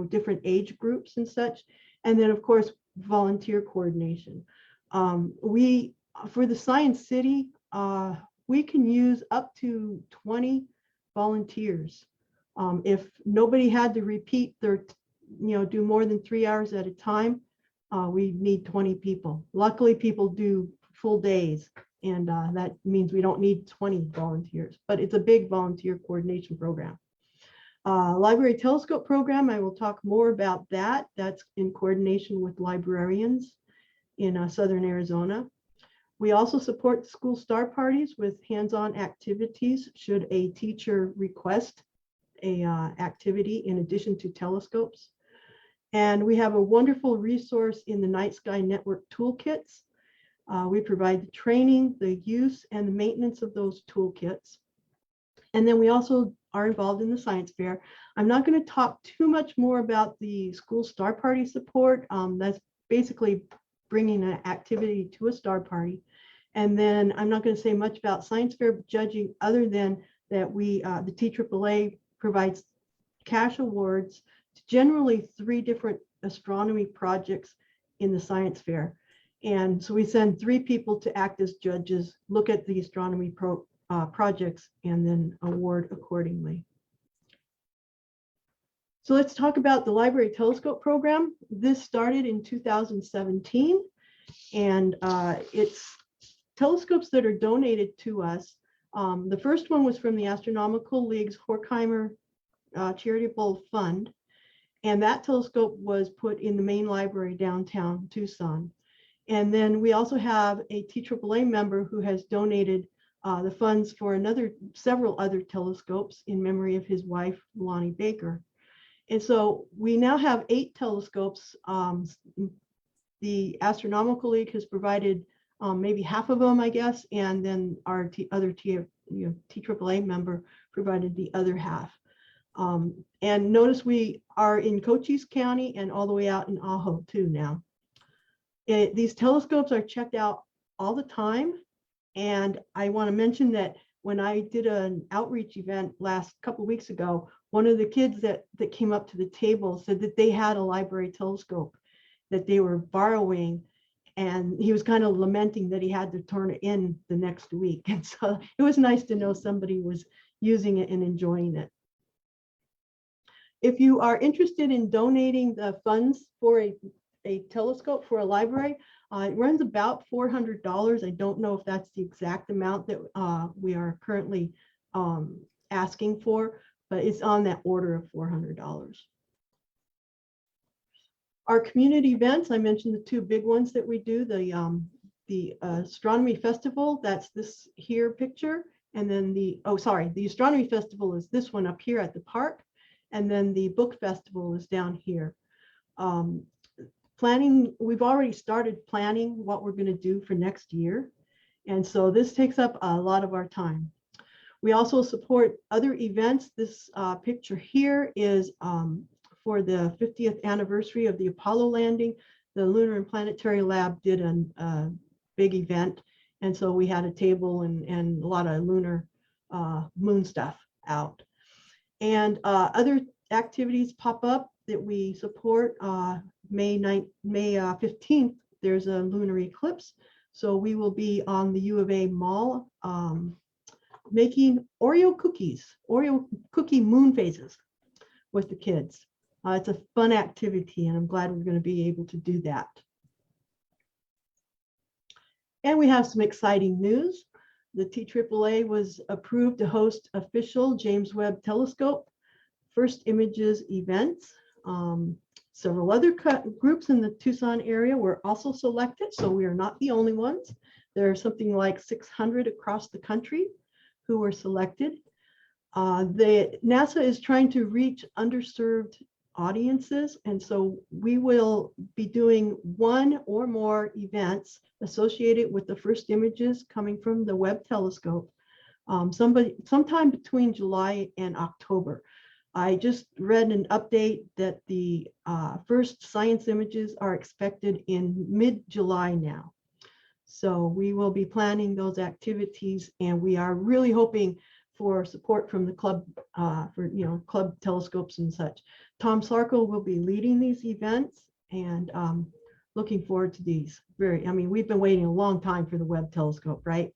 different age groups and such. And then of course, volunteer coordination. For the Science City, we can use up to 20 volunteers. If nobody had to repeat their, do more than 3 hours at a time, we need 20 people. Luckily, people do full days, And that means we don't need 20 volunteers, but it's a big volunteer coordination program. Library telescope program, I will talk more about that. That's in coordination with librarians in Southern Arizona. We also support school star parties with hands-on activities should a teacher request a activity in addition to telescopes. And we have a wonderful resource in the Night Sky Network toolkits. We provide the training, the use, and the maintenance of those toolkits. And then we also are involved in the science fair. I'm not going to talk too much more about the school star party support. That's basically bringing an activity to a star party. And then I'm not going to say much about science fair judging other than that we, the TAAA provides cash awards to generally 3 different astronomy projects in the science fair. And so we send 3 people to act as judges, look at the astronomy projects, and then award accordingly. So let's talk about the library telescope program. This started in 2017, and it's telescopes that are donated to us. The first one was from the Astronomical League's Horkheimer Charitable Fund, and that telescope was put in the main library downtown Tucson. And then we also have a TAAA member who has donated the funds for several other telescopes in memory of his wife, Lonnie Baker. And so we now have 8 telescopes. The Astronomical League has provided maybe half of them, I guess, and then our other TAAA member provided the other half. And notice we are in Cochise County and all the way out in Ajo too now. These telescopes are checked out all the time. And I want to mention that when I did an outreach event last couple of weeks ago, one of the kids that came up to the table said that they had a library telescope that they were borrowing. And he was kind of lamenting that he had to turn it in the next week. And so it was nice to know somebody was using it and enjoying it. If you are interested in donating the funds for a telescope for a library, it runs about $400. I don't know if that's the exact amount that we are currently asking for, but it's on that order of $400. Our community events, I mentioned the 2 big ones that we do, the Astronomy Festival, that's this here picture, and then the Astronomy Festival is this one up here at the park, and then the book festival is down here. Planning, we've already started planning what we're going to do for next year. And so this takes up a lot of our time. We also support other events. This picture here is for the 50th anniversary of the Apollo landing. The Lunar and Planetary Lab did a big event. And so we had a table and a lot of lunar moon stuff out. And other activities pop up that we support. May 15th, there's a lunar eclipse. So we will be on the U of A Mall making Oreo cookie moon phases with the kids. It's a fun activity, and I'm glad we're going to be able to do that. And we have some exciting news. The TAAA was approved to host official James Webb Telescope First Images events. Several other groups in the Tucson area were also selected, so we are not the only ones. There are something like 600 across the country who were selected. NASA is trying to reach underserved audiences, and so we will be doing 1 or more events associated with the first images coming from the Webb telescope sometime between July and October. I just read an update that the first science images are expected in mid-July now. So we will be planning those activities, and we are really hoping for support from the club for club telescopes and such. Tom Sarko will be leading these events, and looking forward to these. We've been waiting a long time for the Webb telescope, right?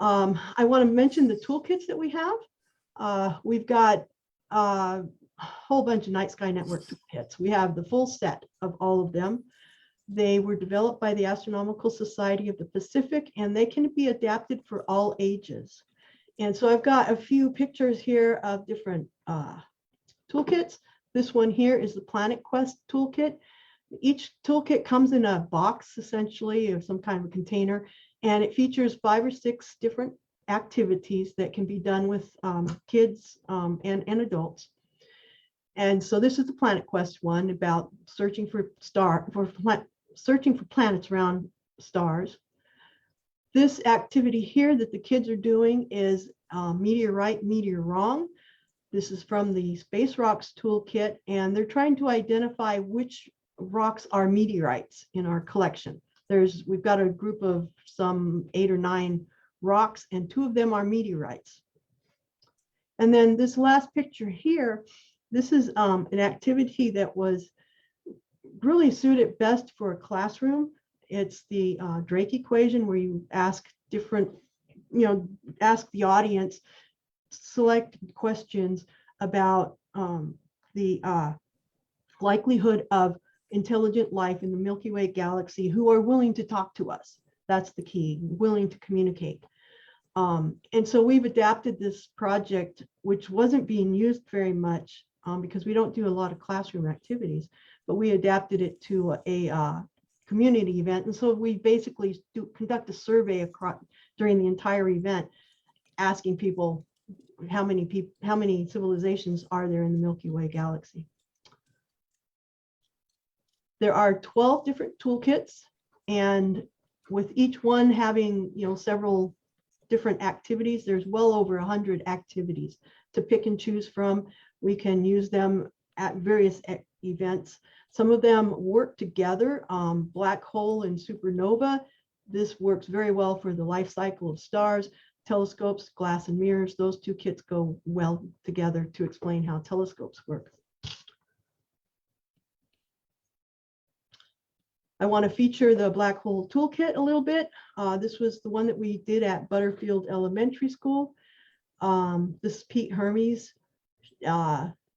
I want to mention the toolkits that we have. We've got a whole bunch of Night Sky Network toolkits. We have the full set of all of them. They were developed by the Astronomical Society of the Pacific, and they can be adapted for all ages. And so I've got a few pictures here of different toolkits. This one here is the Planet Quest toolkit. Each toolkit comes in a box, essentially, or some kind of a container, and it features 5 or 6 different activities that can be done with kids and adults. And so this is the Planet Quest one, about searching for planets around stars. This activity here that the kids are doing is meteor right, meteor wrong. This is from the Space Rocks toolkit, and they're trying to identify which rocks are meteorites in our collection. We've got a group of some 8 or 9 rocks, and 2 of them are meteorites. And then this last picture here, this is an activity that was really suited best for a classroom. It's the Drake equation, where you ask ask the audience select questions about the likelihood of intelligent life in the Milky Way galaxy who are willing to talk to us. That's the key, willing to communicate. And so we've adapted this project, which wasn't being used very much because we don't do a lot of classroom activities, but we adapted it to a community event. And so we basically conduct a survey during the entire event, asking people how many civilizations are there in the Milky Way galaxy. There are 12 different toolkits, and with each one having several different activities, there's well over 100 activities to pick and choose from. We can use them at various events. Some of them work together, black hole and supernova. This works very well for the life cycle of stars. Telescopes, glass and mirrors, those 2 kits go well together to explain how telescopes work. I want to feature the black hole toolkit a little bit. This was the one that we did at Butterfield Elementary School. This is Pete Hermes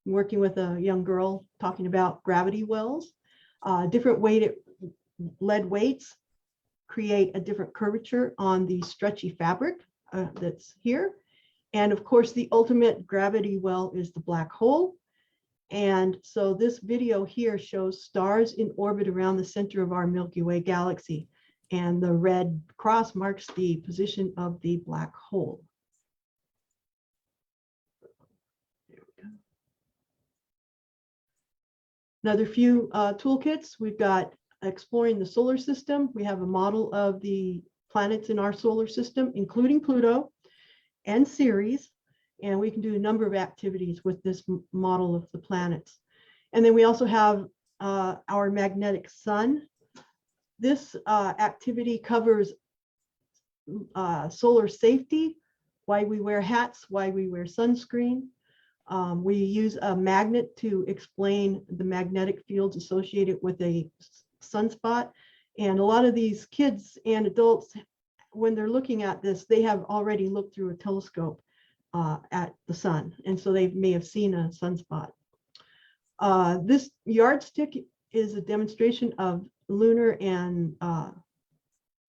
working with a young girl talking about gravity wells. Different lead weights create a different curvature on the stretchy fabric that's here. And of course, the ultimate gravity well is the black hole. And so this video here shows stars in orbit around the center of our Milky Way galaxy. And the red cross marks the position of the black hole. There we go. Another few toolkits. We've got exploring the solar system. We have a model of the planets in our solar system, including Pluto and Ceres. And we can do a number of activities with this model of the planets. And then we also have our magnetic sun. This activity covers solar safety, why we wear hats, why we wear sunscreen. We use a magnet to explain the magnetic fields associated with a sunspot. And a lot of these kids and adults, when they're looking at this, they have already looked through a telescope at the sun, and so they may have seen a sunspot. This yardstick is a demonstration of lunar and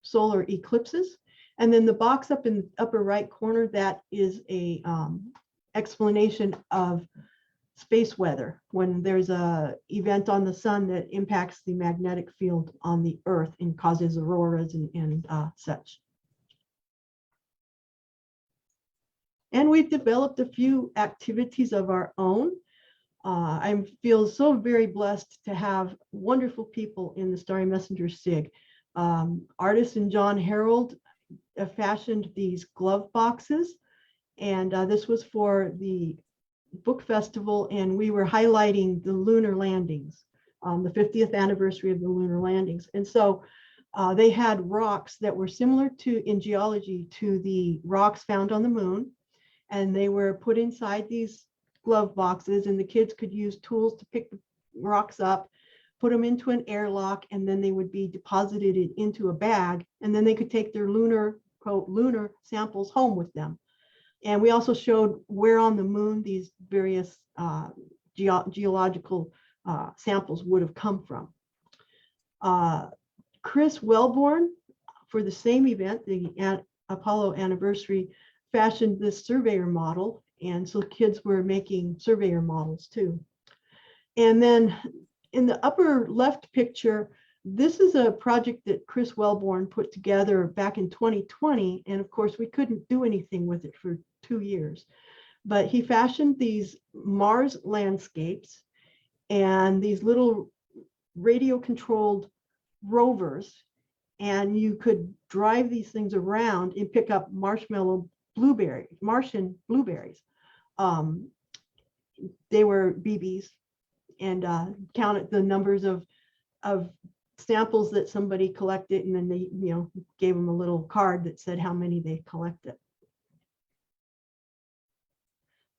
solar eclipses, and then the box up in the upper right corner, that is a explanation of space weather, when there's a event on the sun that impacts the magnetic field on the Earth and causes auroras and such. And we've developed a few activities of our own. I feel so very blessed to have wonderful people in the Starry Messengers SIG. Artist John Harold fashioned these glove boxes, and this was for the book festival, and we were highlighting the lunar landings, the 50th anniversary of the lunar landings. And so they had rocks that were similar in geology to the rocks found on the moon. And they were put inside these glove boxes, and the kids could use tools to pick the rocks up, put them into an airlock, and then they would be deposited into a bag, and then they could take their lunar samples home with them. And we also showed where on the moon these various geological samples would have come from. Chris Wellborn, for the same event, the Apollo anniversary, fashioned this surveyor model. And so kids were making surveyor models too. And then in the upper left picture, this is a project that Chris Wellborn put together back in 2020. And of course, we couldn't do anything with it for 2 years. But he fashioned these Mars landscapes and these little radio-controlled rovers. And you could drive these things around and pick up Martian blueberries. They were BBs, and counted the numbers of samples that somebody collected, and then they, gave them a little card that said how many they collected.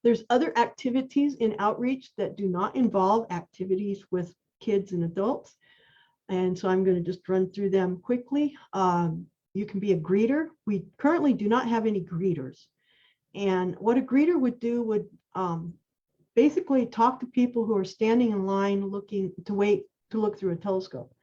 There's other activities in outreach that do not involve activities with kids and adults. And so I'm going to just run through them quickly. You can be a greeter. We currently do not have any greeters. And what a greeter would do would basically talk to people who are standing in line looking to wait to look through a telescope.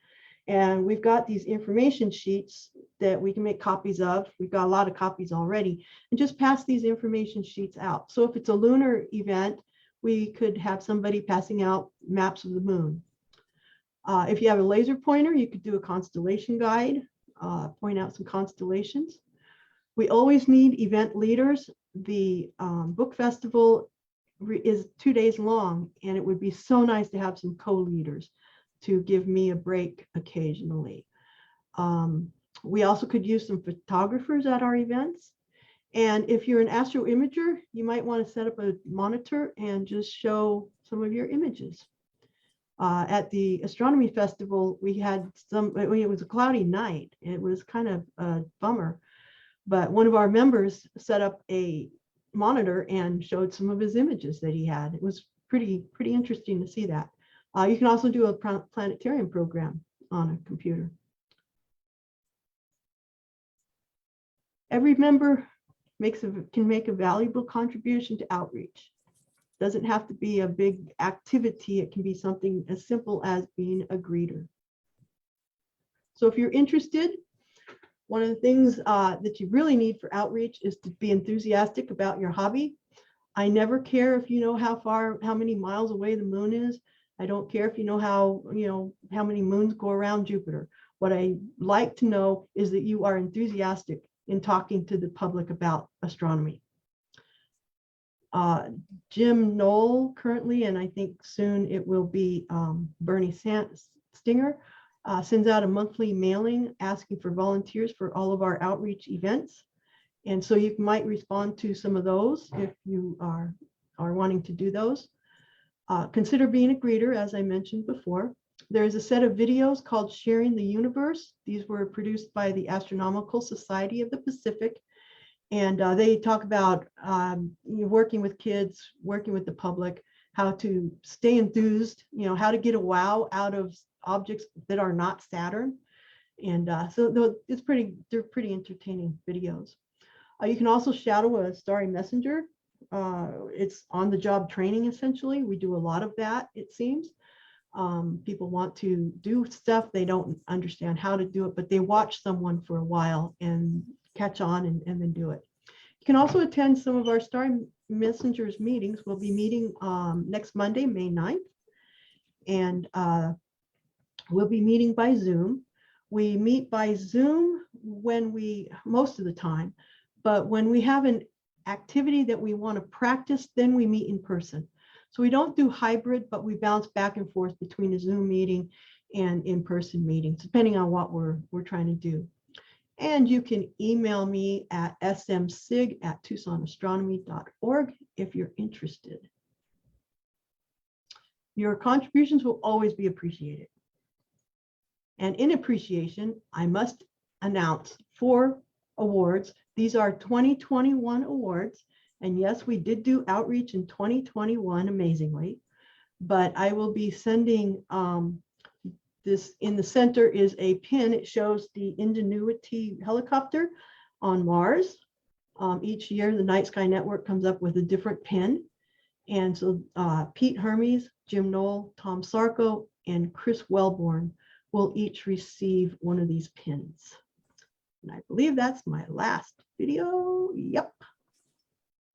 And we've got these information sheets that we can make copies of. We've got a lot of copies already, and just pass these information sheets out. So if it's a lunar event, we could have somebody passing out maps of the moon. If you have a laser pointer, you could do a constellation guide, point out some constellations. We always need event leaders. The book festival is 2 days long, and it would be so nice to have some co-leaders to give me a break occasionally. We also could use some photographers at our events. And if you're an astro imager, you might want to set up a monitor and just show some of your images. At the astronomy festival, we had it was a cloudy night. It was kind of a bummer, but one of our members set up a monitor and showed some of his images that he had. It was pretty interesting to see that. You can also do a planetarium program on a computer. Every member can make a valuable contribution to outreach. Doesn't have to be a big activity. It can be something as simple as being a greeter. So if you're interested, one of the things that you really need for outreach is to be enthusiastic about your hobby. I never care if you know how many miles away the moon is. I don't care if you know how many moons go around Jupiter. What I like to know is that you are enthusiastic in talking to the public about astronomy. Jim Knoll currently, and I think soon it will be Bernie Stinger, sends out a monthly mailing asking for volunteers for all of our outreach events. And so you might respond to some of those if you are wanting to do those. Consider being a greeter, as I mentioned before. There is a set of videos called Sharing the Universe. These were produced by the Astronomical Society of the Pacific. And they talk about working with kids, working with the public, how to stay enthused, how to get a wow out of objects that are not Saturn. And so they're pretty entertaining videos. You can also shadow a Starry Messenger. It's on-the-job training, essentially. We do a lot of that, it seems. People want to do stuff, they don't understand how to do it, but they watch someone for a while and catch on and then do it. You can also attend some of our Starry Messengers meetings. We'll be meeting next Monday, May 9th, and we'll be meeting by Zoom. We meet by Zoom most of the time, but when we have an activity that we want to practice, then we meet in person. So we don't do hybrid, but we bounce back and forth between a Zoom meeting and in-person meetings, depending on what we're trying to do. And you can email me at smsig@tucsonastronomy.org if you're interested. Your contributions will always be appreciated. And in appreciation, I must announce 4 awards. These are 2021 awards. And yes, we did do outreach in 2021, amazingly. But I will be sending this. In the center is a pin. It shows the Ingenuity helicopter on Mars. Each year, the Night Sky Network comes up with a different pin. And so Pete Hermes, Jim Knoll, Tom Sarko, and Chris Wellborn will each receive one of these pins. And I believe that's my last video. Yep.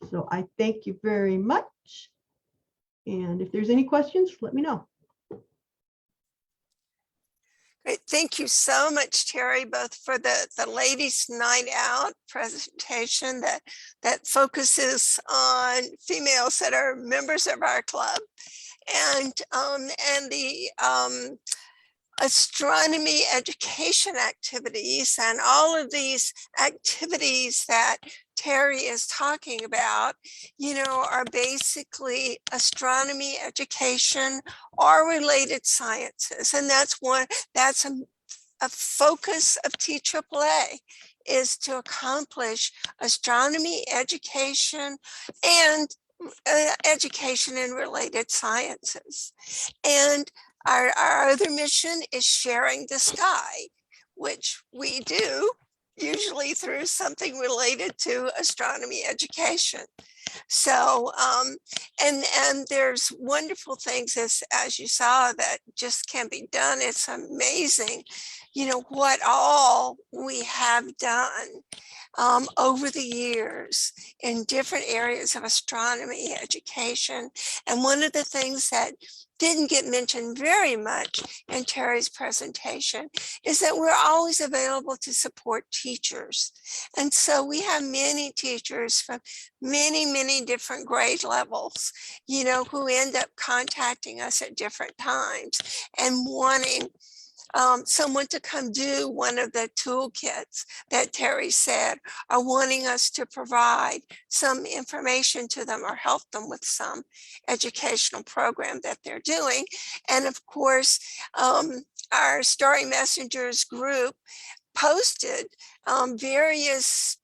So I thank you very much. And if there's any questions, let me know. Great. Thank you so much, Terry, both for the Ladies Night Out presentation that focuses on females that are members of our club, and the astronomy education activities, and all of these activities that Terry is talking about, are basically astronomy education or related sciences. And that's a focus of TAAA, is to accomplish astronomy education and education in related sciences. And our other mission is sharing the sky, which we do usually through something related to astronomy education. So, and there's wonderful things, as you saw, that just can be done. It's amazing, what all we have done over the years in different areas of astronomy education. And one of the things that didn't get mentioned very much in Terry's presentation is that we're always available to support teachers. And so we have many teachers from many different grade levels, who end up contacting us at different times and wanting someone to come do one of the toolkits that Terry said, are wanting us to provide some information to them or help them with some educational program that they're doing. And of course, our Starry Messengers group posted various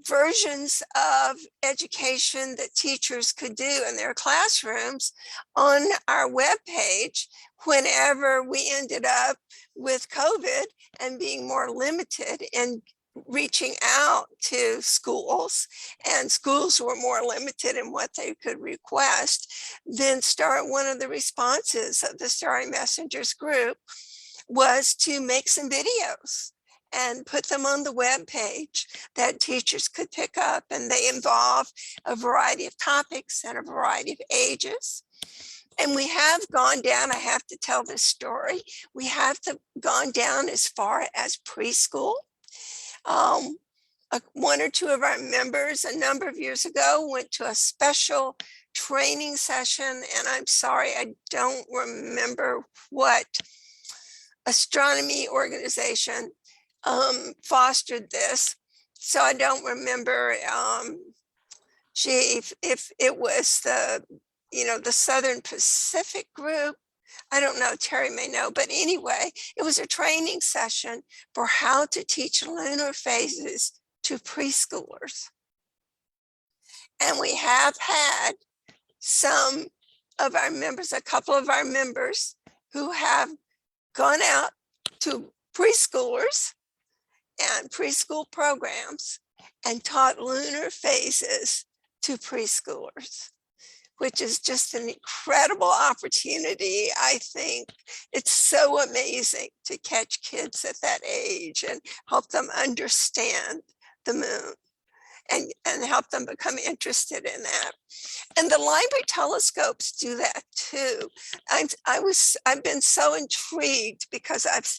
versions of education that teachers could do in their classrooms on our webpage whenever we ended up with COVID and being more limited in reaching out to schools, and schools were more limited in what they could request. Then one of the responses of the Starry Messengers group was to make some videos and put them on the web page that teachers could pick up. And they involve a variety of topics and a variety of ages. And we have gone down, I have to tell this story, we have gone down as far as preschool. One or two of our members a number of years ago went to a special training session, and I'm sorry, I don't remember what astronomy organization fostered this. So I don't remember if it was the Southern Pacific group. I don't know, Terry may know, but anyway, it was a training session for how to teach lunar phases to preschoolers. And we have had some of our members, a couple of our members who have gone out to preschoolers and preschool programs and taught lunar phases to preschoolers, which is just an incredible opportunity. I think it's so amazing to catch kids at that age and help them understand the moon and help them become interested in that. And the library telescopes do that too. I've been so intrigued because I've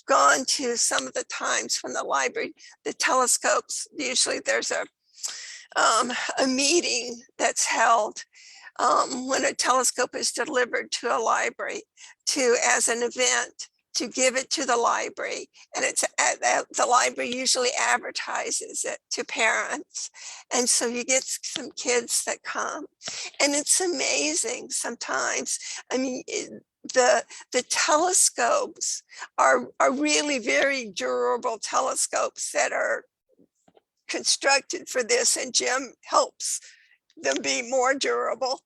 gone to some of the times when the telescopes, usually there's a meeting that's held when a telescope is delivered to a library as an event to give it to the library. And the library usually advertises it to parents. And so you get some kids that come, and it's amazing sometimes. I mean, the telescopes are really very durable telescopes that are constructed for this, and Jim helps them be more durable.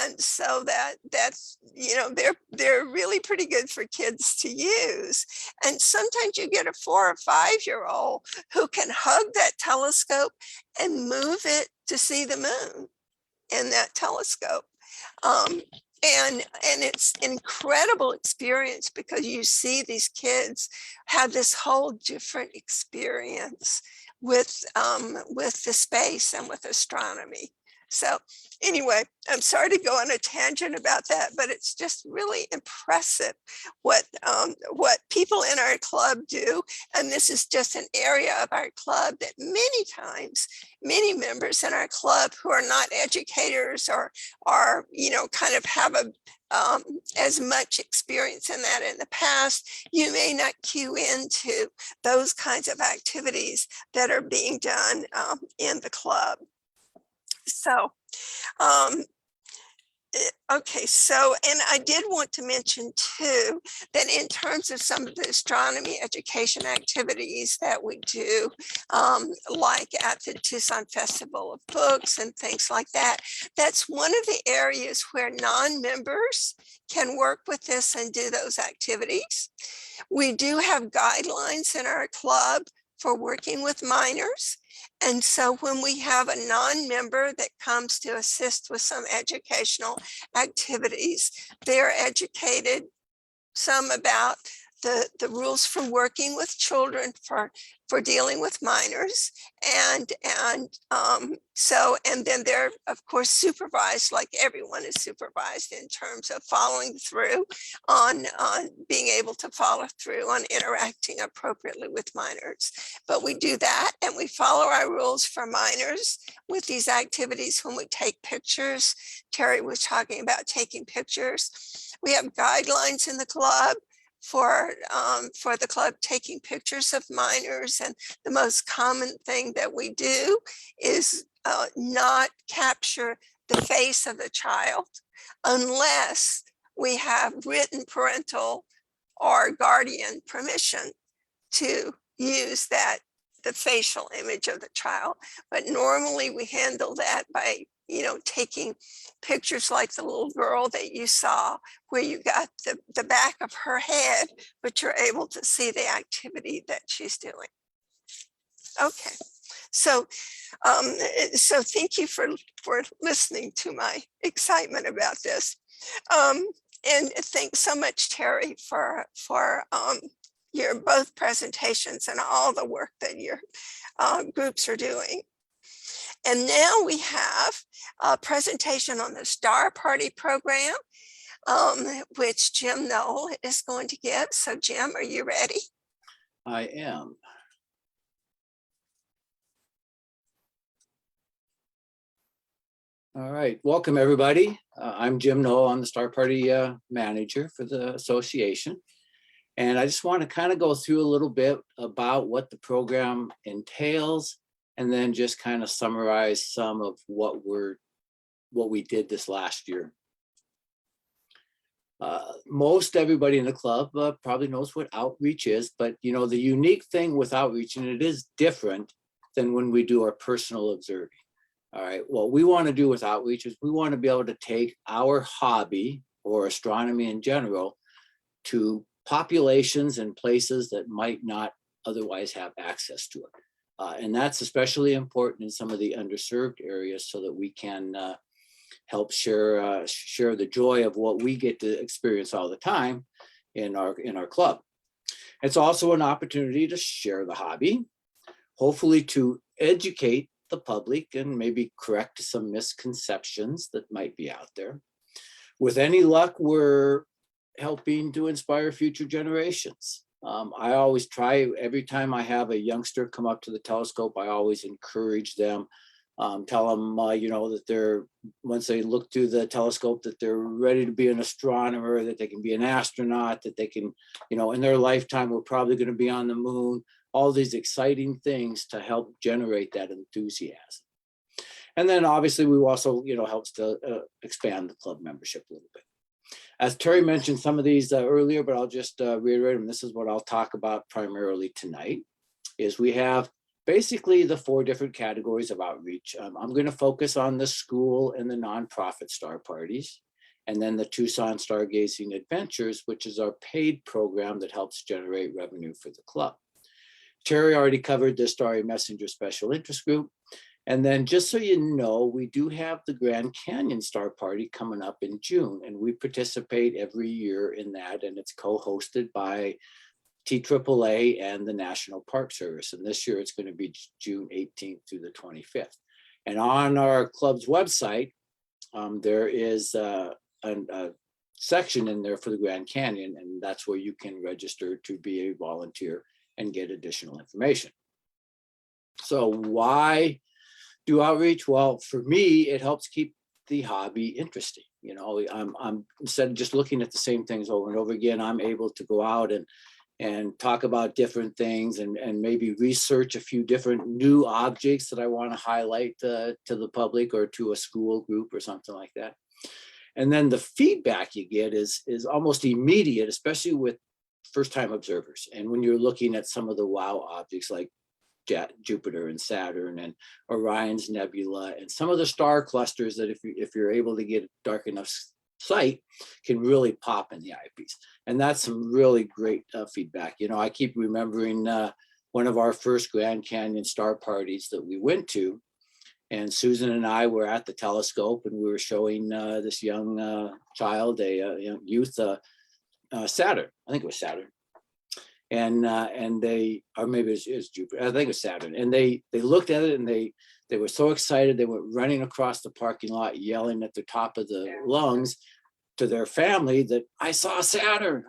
And so that's they're really pretty good for kids to use. And sometimes you get a 4 or 5-year-old who can hug that telescope and move it to see the moon. in that telescope. And it's an incredible experience because you see these kids have this whole different experience with the space and with astronomy. So anyway, I'm sorry to go on a tangent about that, but it's just really impressive what people in our club do. And this is just an area of our club that many times, many members in our club who are not educators or are, kind of have as much experience in that in the past, you may not cue into those kinds of activities that are being done in the club. So, okay, so, and I did want to mention too, that in terms of some of the astronomy education activities that we do, like at the Tucson Festival of Books and things like that, that's one of the areas where non-members can work with this and do those activities. We do have guidelines in our club for working with minors. And so when we have a non-member that comes to assist with some educational activities, they're educated some about the rules for working with children, for dealing with minors. And then they're of course supervised, like everyone is supervised in terms of following through on being able to follow through on interacting appropriately with minors. But we do that, and we follow our rules for minors with these activities when we take pictures. Terry was talking about taking pictures. We have guidelines in the club for the club taking pictures of minors, and the most common thing that we do is not capture the face of the child unless we have written parental or guardian permission to use the facial image of the child. But normally we handle that by taking pictures like the little girl that you saw, where you got the back of her head, but you're able to see the activity that she's doing. Okay, so thank you for listening to my excitement about this. And thanks so much, Terry, for your both presentations and all the work that your groups are doing. And now we have a presentation on the Star Party program, which Jim Knoll is going to give. So Jim, are you ready? I am. All right, welcome everybody. I'm Jim Knoll. I'm the Star Party manager for the association. And I just want to kind of go through a little bit about what the program entails, and then just kind of summarize some of what we did this last year. Most everybody in the club probably knows what outreach is, but the unique thing with outreach, and it is different than when we do our personal observing. All right, what we want to do with outreach is we want to be able to take our hobby, or astronomy in general, to populations and places that might not otherwise have access to it. And that's especially important in some of the underserved areas, so that we can help share the joy of what we get to experience all the time in our club. It's also an opportunity to share the hobby, hopefully to educate the public and maybe correct some misconceptions that might be out there. With any luck, we're helping to inspire future generations. I always try, every time I have a youngster come up to the telescope, I always encourage them, tell them, that they're, once they look through the telescope, that they're ready to be an astronomer, that they can be an astronaut, that they can, in their lifetime, we're probably going to be on the moon, all these exciting things to help generate that enthusiasm. And then obviously we also, helps to expand the club membership a little bit. As Terry mentioned some of these earlier, but I'll just reiterate them. This is what I'll talk about primarily tonight, is we have basically the 4 different categories of outreach. I'm going to focus on the school and the nonprofit star parties, and then the Tucson Stargazing Adventures, which is our paid program that helps generate revenue for the club. Terry already covered the Starry Messengers special interest group. And then just so you know, we do have the Grand Canyon Star Party coming up in June, and we participate every year in that, and it's co-hosted by TAAA and the National Park Service. And this year it's going to be June 18th through the 25th. And on our club's website, there is a section in there for the Grand Canyon, and that's where you can register to be a volunteer and get additional information. So why do outreach? Well, for me, it helps keep the hobby interesting. You know, I'm instead of just looking at the same things over and over again, I'm able to go out and talk about different things and maybe research a few different new objects that I want to highlight to the public or to a school group or something like that. And then the feedback you get is almost immediate, especially with first-time observers. And when you're looking at some of the wow objects like Jupiter and Saturn and Orion's Nebula and some of the star clusters that if you're able to get dark enough sight can really pop in the eyepiece. And that's some really great feedback. You know, I keep remembering one of our first Grand Canyon star parties that we went to, and Susan and I were at the telescope and we were showing this young child, a young youth, Saturn. I think it was Saturn. And they, or maybe it was Jupiter. I think it was Saturn. And they looked at it and they were so excited. They went running across the parking lot, yelling at the top of the lungs to their family that I saw Saturn,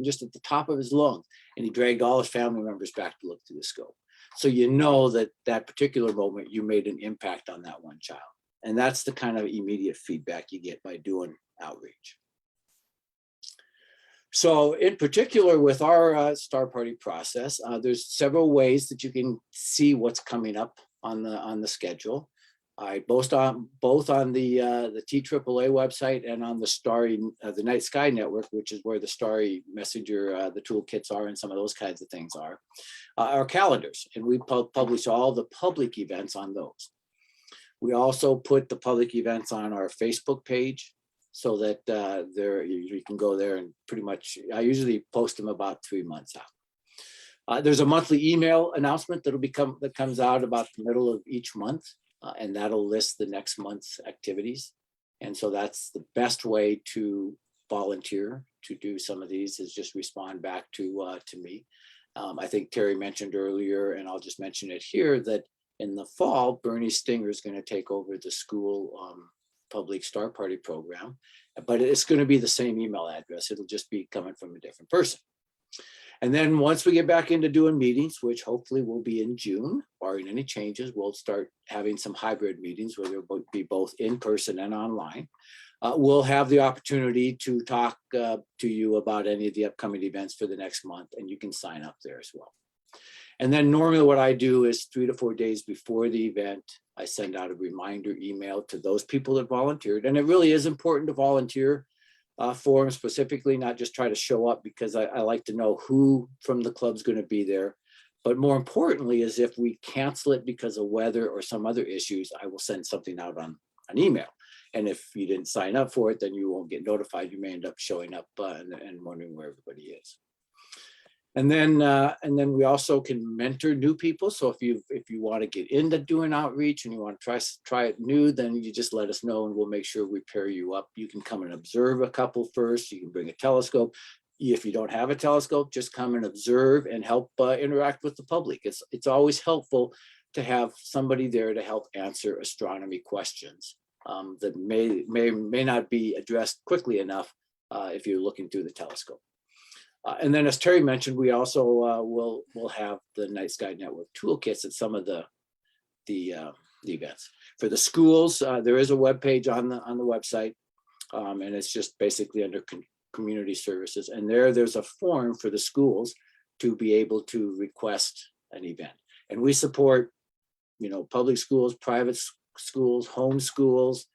just at the top of his lungs. And he dragged all his family members back to look through the scope. So you know that that particular moment you made an impact on that one child. And that's the kind of immediate feedback you get by doing outreach. So in particular with our Star Party process, there's several ways that you can see what's coming up on the schedule. I both on the TAAA website and on the Starry, the Night Sky Network, which is where the Starry Messenger, the toolkits are, and some of those kinds of things are, our calendars. And we publish all the public events on those. We also put the public events on our Facebook page, so that you can go there and pretty much, I usually post them about 3 months out. There's a monthly email announcement that comes out about the middle of each month, and that'll list the next month's activities. And so that's the best way to volunteer to do some of these, is just respond back to me. I think Terry mentioned earlier, and I'll just mention it here, that in the fall, Bernie Stinger is going to take over the school public Star Party program, but it's going to be the same email address. It'll just be coming from a different person. And then once we get back into doing meetings, which hopefully will be in June, barring any changes, we'll start having some hybrid meetings where they'll be both in person and online. We'll have the opportunity to talk to you about any of the upcoming events for the next month, and you can sign up there as well. And then normally what I do is 3 to 4 days before the event, I send out a reminder email to those people that volunteered. And it really is important to volunteer for them specifically, not just try to show up, because I like to know who from the club's going to be there. But more importantly is if we cancel it because of weather or some other issues, I will send something out on an email. And if you didn't sign up for it, then you won't get notified. You may end up showing up and wondering where everybody is. And then we also can mentor new people. So if you want to get into doing outreach and you want to try it new, then you just let us know and we'll make sure we pair you up. You can come and observe a couple first. You can bring a telescope. If you don't have a telescope, just come and observe and help interact with the public. It's always helpful to have somebody there to help answer astronomy questions that may not be addressed quickly enough if you're looking through the telescope. And then, as Terry mentioned, we also will have the Night Sky Network toolkits at some of the events. For the schools, there is a web page on the website, and it's just basically under community services. And there's a form for the schools to be able to request an event. And we support, public schools, private schools, home schools.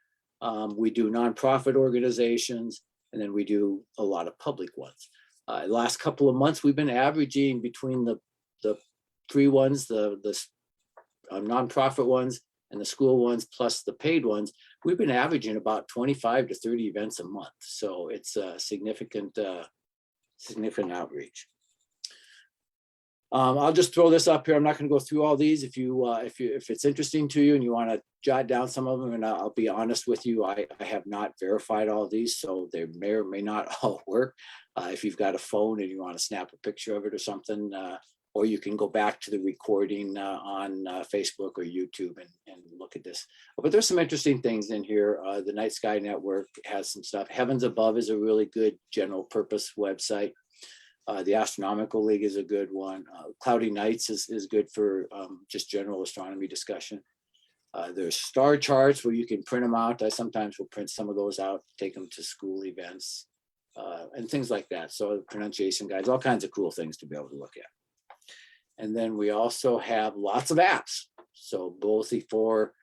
We do nonprofit organizations, and then we do a lot of public ones. The last couple of months, we've been averaging between the free ones, the nonprofit ones, and the school ones, plus the paid ones. We've been averaging about 25 to 30 events a month. So it's a significant outreach. I'll just throw this up here. I'm not going to go through all these. If it's interesting to you and you want to jot down some of them, and I'll be honest with you, I have not verified all these, so they may or may not all work. If you've got a phone and you want to snap a picture of it or something, or you can go back to the recording on Facebook or YouTube and look at this. But there's some interesting things in here. The Night Sky Network has some stuff. Heavens Above is a really good general purpose website. The Astronomical League is a good one. Cloudy Nights is good for just general astronomy discussion. There's star charts where you can print them out. I sometimes will print some of those out, take them to school events and things like that. So pronunciation guides, all kinds of cool things to be able to look at. And then we also have lots of apps. So both for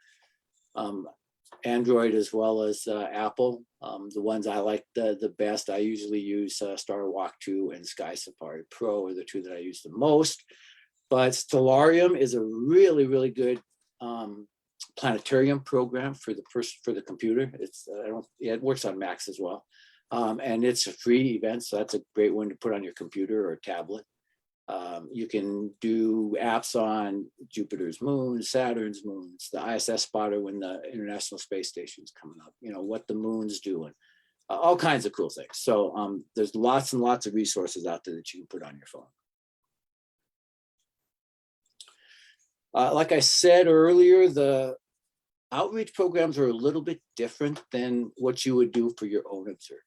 Android as well as Apple. The ones I like the best, I usually use Star Walk 2 and Sky Safari Pro are the two that I use the most. But Stellarium is a really, really good planetarium program for the computer. It works on Macs as well. And it's a free event, so that's a great one to put on your computer or tablet. You can do apps on Jupiter's moons, Saturn's moons, the ISS spotter when the International Space Station is coming up, what the moon's doing, all kinds of cool things. So there's lots and lots of resources out there that you can put on your phone. Like I said earlier, the outreach programs are a little bit different than what you would do for your own observing.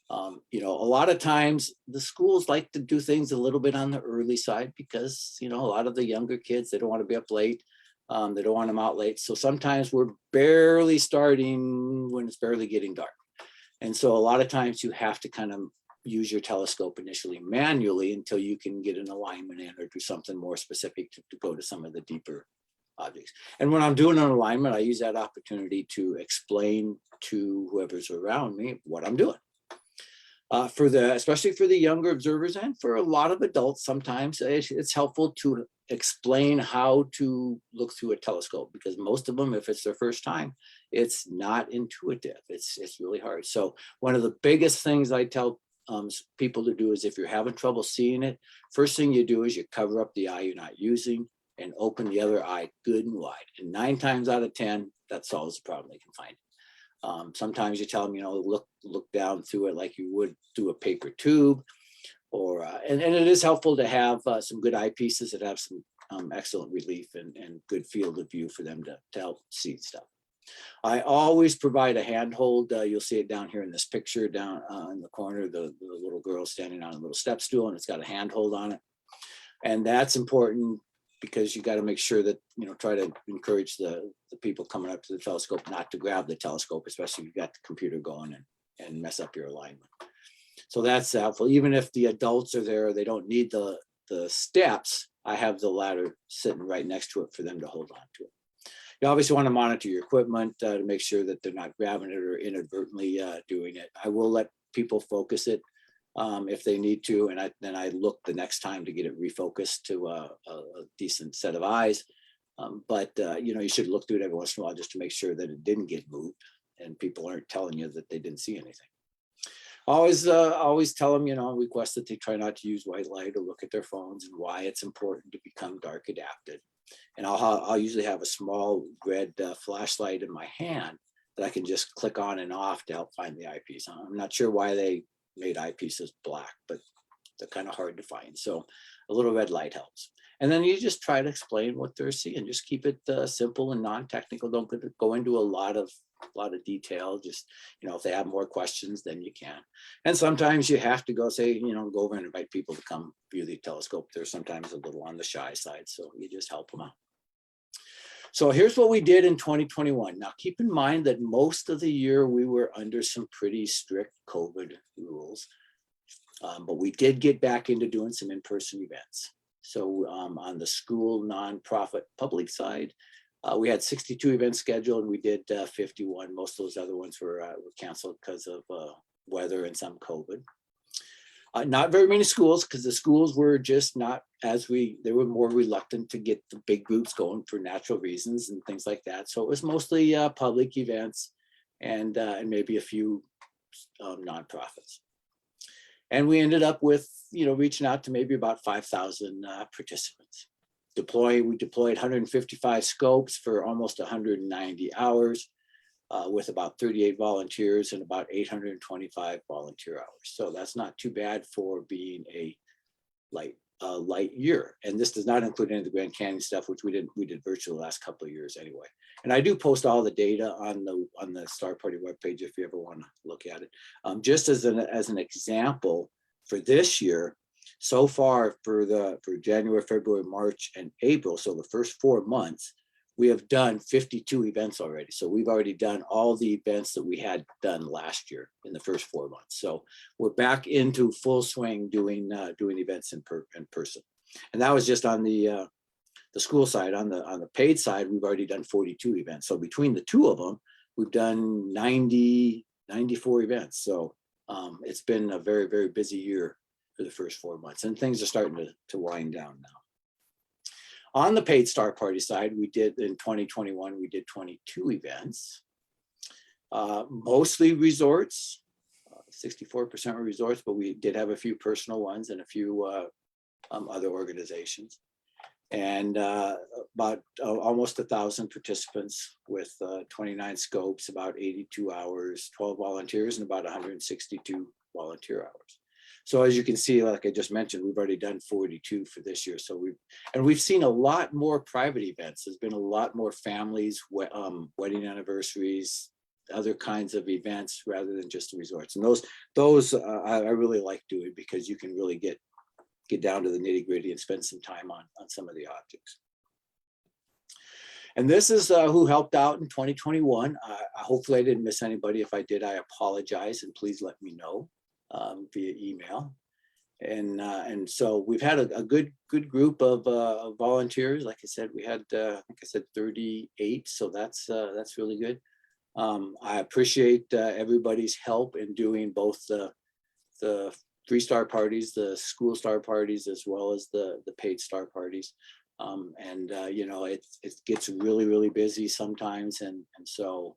A lot of times the schools like to do things a little bit on the early side because, a lot of the younger kids, they don't want to be up late. They don't want them out late. So sometimes we're barely starting when it's barely getting dark. And so a lot of times you have to kind of use your telescope initially manually until you can get an alignment in or do something more specific to go to some of the deeper objects. And when I'm doing an alignment, I use that opportunity to explain to whoever's around me what I'm doing. Especially for the younger observers and for a lot of adults, sometimes it's helpful to explain how to look through a telescope because most of them, if it's their first time, it's not intuitive. It's really hard. So one of the biggest things I tell people to do is if you're having trouble seeing it, first thing you do is you cover up the eye you're not using and open the other eye good and wide. And 9 times out of 10, that solves the problem they can find. Sometimes you tell them, look down through it like you would through a paper tube, or and it is helpful to have some good eyepieces that have some excellent relief and good field of view for them to help see stuff. I always provide a handhold. You'll see it down here in this picture down in the corner, the little girl standing on a little step stool, and it's got a handhold on it. And that's important because you got to make sure that, try to encourage the people coming up to the telescope not to grab the telescope, especially if you've got the computer going and mess up your alignment. So that's helpful. Even if the adults are there, they don't need the steps. I have the ladder sitting right next to it for them to hold on to it. You obviously want to monitor your equipment to make sure that they're not grabbing it or inadvertently doing it. I will let people focus it if they need to, and then I look the next time to get it refocused to a decent set of eyes. But you should look through it every once in a while just to make sure that it didn't get moved and people aren't telling you that they didn't see anything. Always tell them, request that they try not to use white light or look at their phones and why it's important to become dark adapted. And I'll usually have a small red flashlight in my hand that I can just click on and off to help find the eyepiece. I'm not sure why they made eyepieces black, but they're kind of hard to find. So a little red light helps. And then you just try to explain what they're seeing. Just keep it simple and non-technical. Don't go into a lot of detail. Just, if they have more questions, then you can. And sometimes you have to go say, go over and invite people to come view the telescope. They're sometimes a little on the shy side, so you just help them out. So here's what we did in 2021. Now, keep in mind that most of the year we were under some pretty strict COVID rules, but we did get back into doing some in-person events. So on the school nonprofit public side, we had 62 events scheduled and we did 51. Most of those other ones were canceled because of weather and some COVID. Not very many schools, because the schools were just not they were more reluctant to get the big groups going for natural reasons and things like that. So it was mostly public events and maybe a few nonprofits. And we ended up with, reaching out to maybe about 5,000 participants. We deployed 155 scopes for almost 190 hours with about 38 volunteers and about 825 volunteer hours. So that's not too bad for being a light year. And this does not include any of the Grand Canyon stuff, which we did virtually the last couple of years anyway. And I do post all the data on the Star Party webpage if you ever want to look at it. Just as an example for this year, so far for January, February, March, and April, so the first 4 months, we have done 52 events already. So we've already done all the events that we had done last year in the first 4 months. So we're back into full swing doing events in person. And that was just on the school side. On the paid side, we've already done 42 events. So between the two of them, we've done 94 events. So it's been a very, very busy year for the first 4 months, and things are starting to wind down now. On the paid Star Party side, we did in 2021, we did 22 events, mostly resorts, 64% were resorts, but we did have a few personal ones and a few other organizations. And about almost 1,000 participants with 29 scopes, about 82 hours, 12 volunteers, and about 162 volunteer hours. So as you can see, like I just mentioned, we've already done 42 for this year. So we've seen a lot more private events. There's been a lot more families, wedding anniversaries, other kinds of events rather than just the resorts. And those I really like doing because you can really get down to the nitty gritty and spend some time on some of the objects. And this is who helped out in 2021. Hopefully I didn't miss anybody. If I did, I apologize, and please let me know via email. And so we've had a good group of volunteers. Like I said, we had, I think I said 38. So that's really good. I appreciate everybody's help in doing both the 3-star parties, the school star parties, as well as the paid star parties. It gets really, really busy sometimes. And so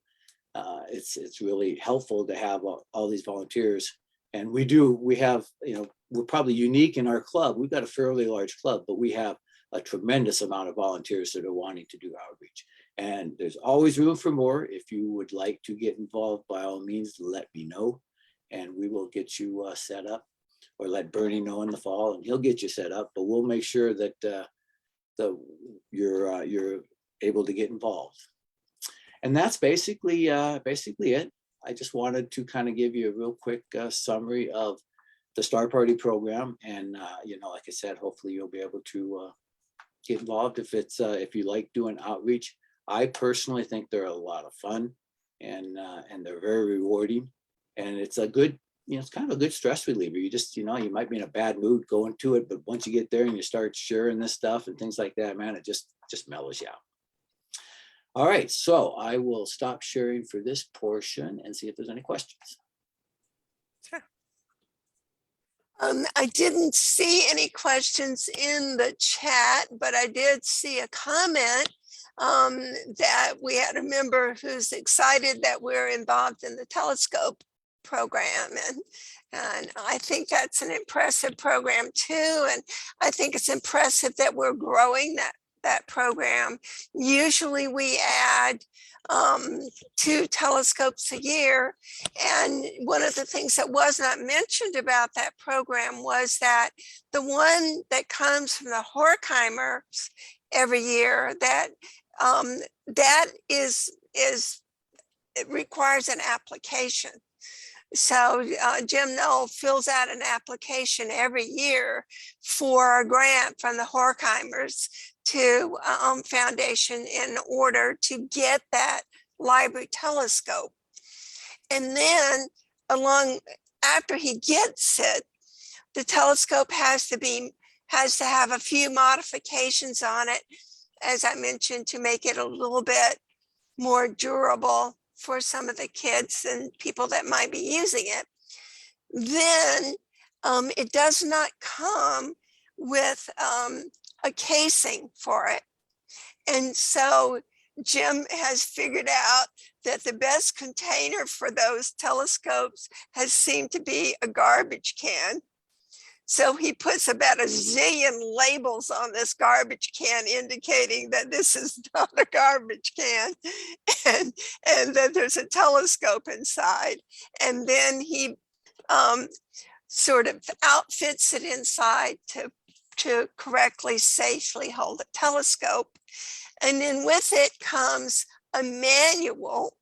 it's really helpful to have all these volunteers. And we have, we're probably unique in our club. We've got a fairly large club, but we have a tremendous amount of volunteers that are wanting to do outreach. And there's always room for more. If you would like to get involved, by all means, let me know, and we will get you set up, or let Bernie know in the fall, and he'll get you set up. But we'll make sure that you're able to get involved. And that's basically it. I just wanted to kind of give you a real quick summary of the Star Party program. And like I said, hopefully you'll be able to get involved if you like doing outreach. I personally think they're a lot of fun, and they're very rewarding, and it's a good, it's kind of a good stress reliever. You just, you might be in a bad mood going to it, but once you get there and you start sharing this stuff and things like that, man, it just mellows you out. All right, so I will stop sharing for this portion and see if there's any questions. Sure. I didn't see any questions in the chat, but I did see a comment that we had a member who's excited that we're involved in the telescope program. And I think that's an impressive program too. And I think it's impressive that we're growing that program. Usually we add 2 telescopes a year. And one of the things that was not mentioned about that program was that the one that comes from the Horkheimers every year, that it requires an application. So Jim Knoll fills out an application every year for a grant from the Horkheimers to Foundation in order to get that library telescope. And then after he gets it, the telescope has to have a few modifications on it, as I mentioned, to make it a little bit more durable for some of the kids and people that might be using it. Then it does not come with a casing for it. And so Jim has figured out that the best container for those telescopes has seemed to be a garbage can. So he puts about a zillion labels on this garbage can indicating that this is not a garbage can and that there's a telescope inside. And then he sort of outfits it inside to correctly, safely hold a telescope. And then with it comes a manual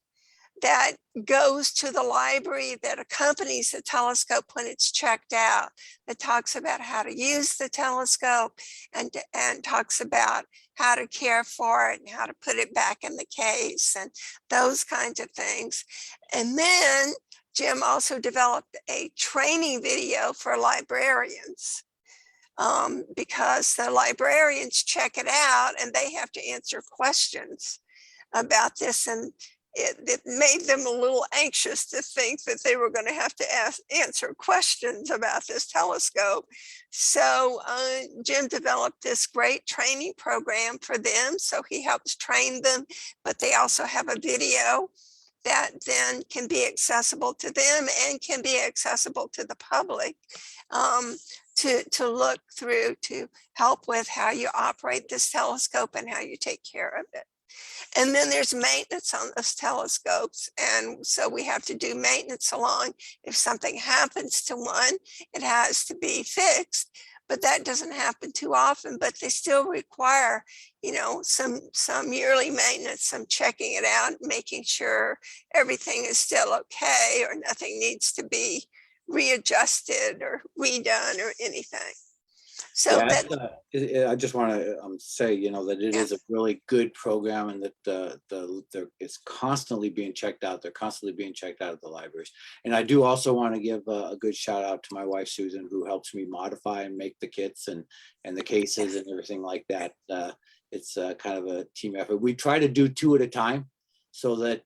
that goes to the library that accompanies the telescope when it's checked out, that talks about how to use the telescope and talks about how to care for it and how to put it back in the case and those kinds of things. And then Jim also developed a training video for librarians, because the librarians check it out and they have to answer questions about this. And it made them a little anxious to think that they were going to have to answer questions about this telescope. So Jim developed this great training program for them. So he helps train them, but they also have a video that then can be accessible to them and can be accessible to the public, to look through, to help with how you operate this telescope and how you take care of it. And then there's maintenance on those telescopes. And so we have to do maintenance along. If something happens to one, it has to be fixed, but that doesn't happen too often, but they still require, you know, some yearly maintenance, some checking it out, making sure everything is still okay or nothing needs to be readjusted or redone or anything. So Yeah, that, I just want to say, you know, that it Yeah. is a really good program and that it's constantly being checked out. They're constantly being checked out at the libraries. And I do also want to give a good shout out to my wife, Susan, who helps me modify and make the kits and the cases and everything like that. It's kind of a team effort. We try to do 2 at a time so that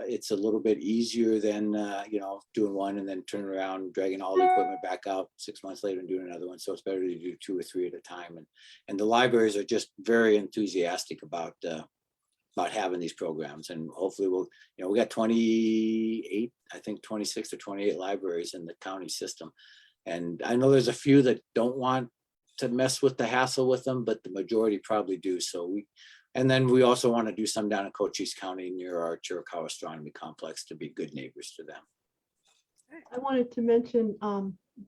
it's a little bit easier than, you know, doing one and then turning around, dragging all the equipment back out 6 months later and doing another one. So it's better to do 2 or 3 at a time. And the libraries are just very enthusiastic about having these programs. And hopefully we'll, you know, we got 28, I think 26 or 28 libraries in the county system. And I know there's a few that don't want to mess with the hassle with them, but the majority probably do. So and then we also want to do some down in Cochise County near our Chiricahua Astronomy Complex to be good neighbors to them. I wanted to mention,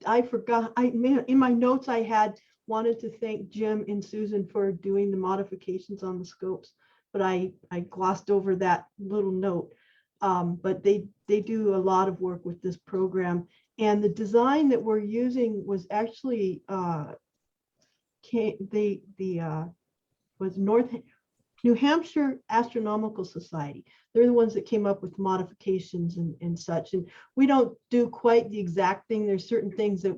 I forgot, in my notes I had wanted to thank Jim and Susan for doing the modifications on the scopes, but I glossed over that little note. But they do a lot of work with this program, and the design that we're using was actually was New Hampshire Astronomical Society. They're the ones that came up with modifications and such. And we don't do quite the exact thing. There's certain things that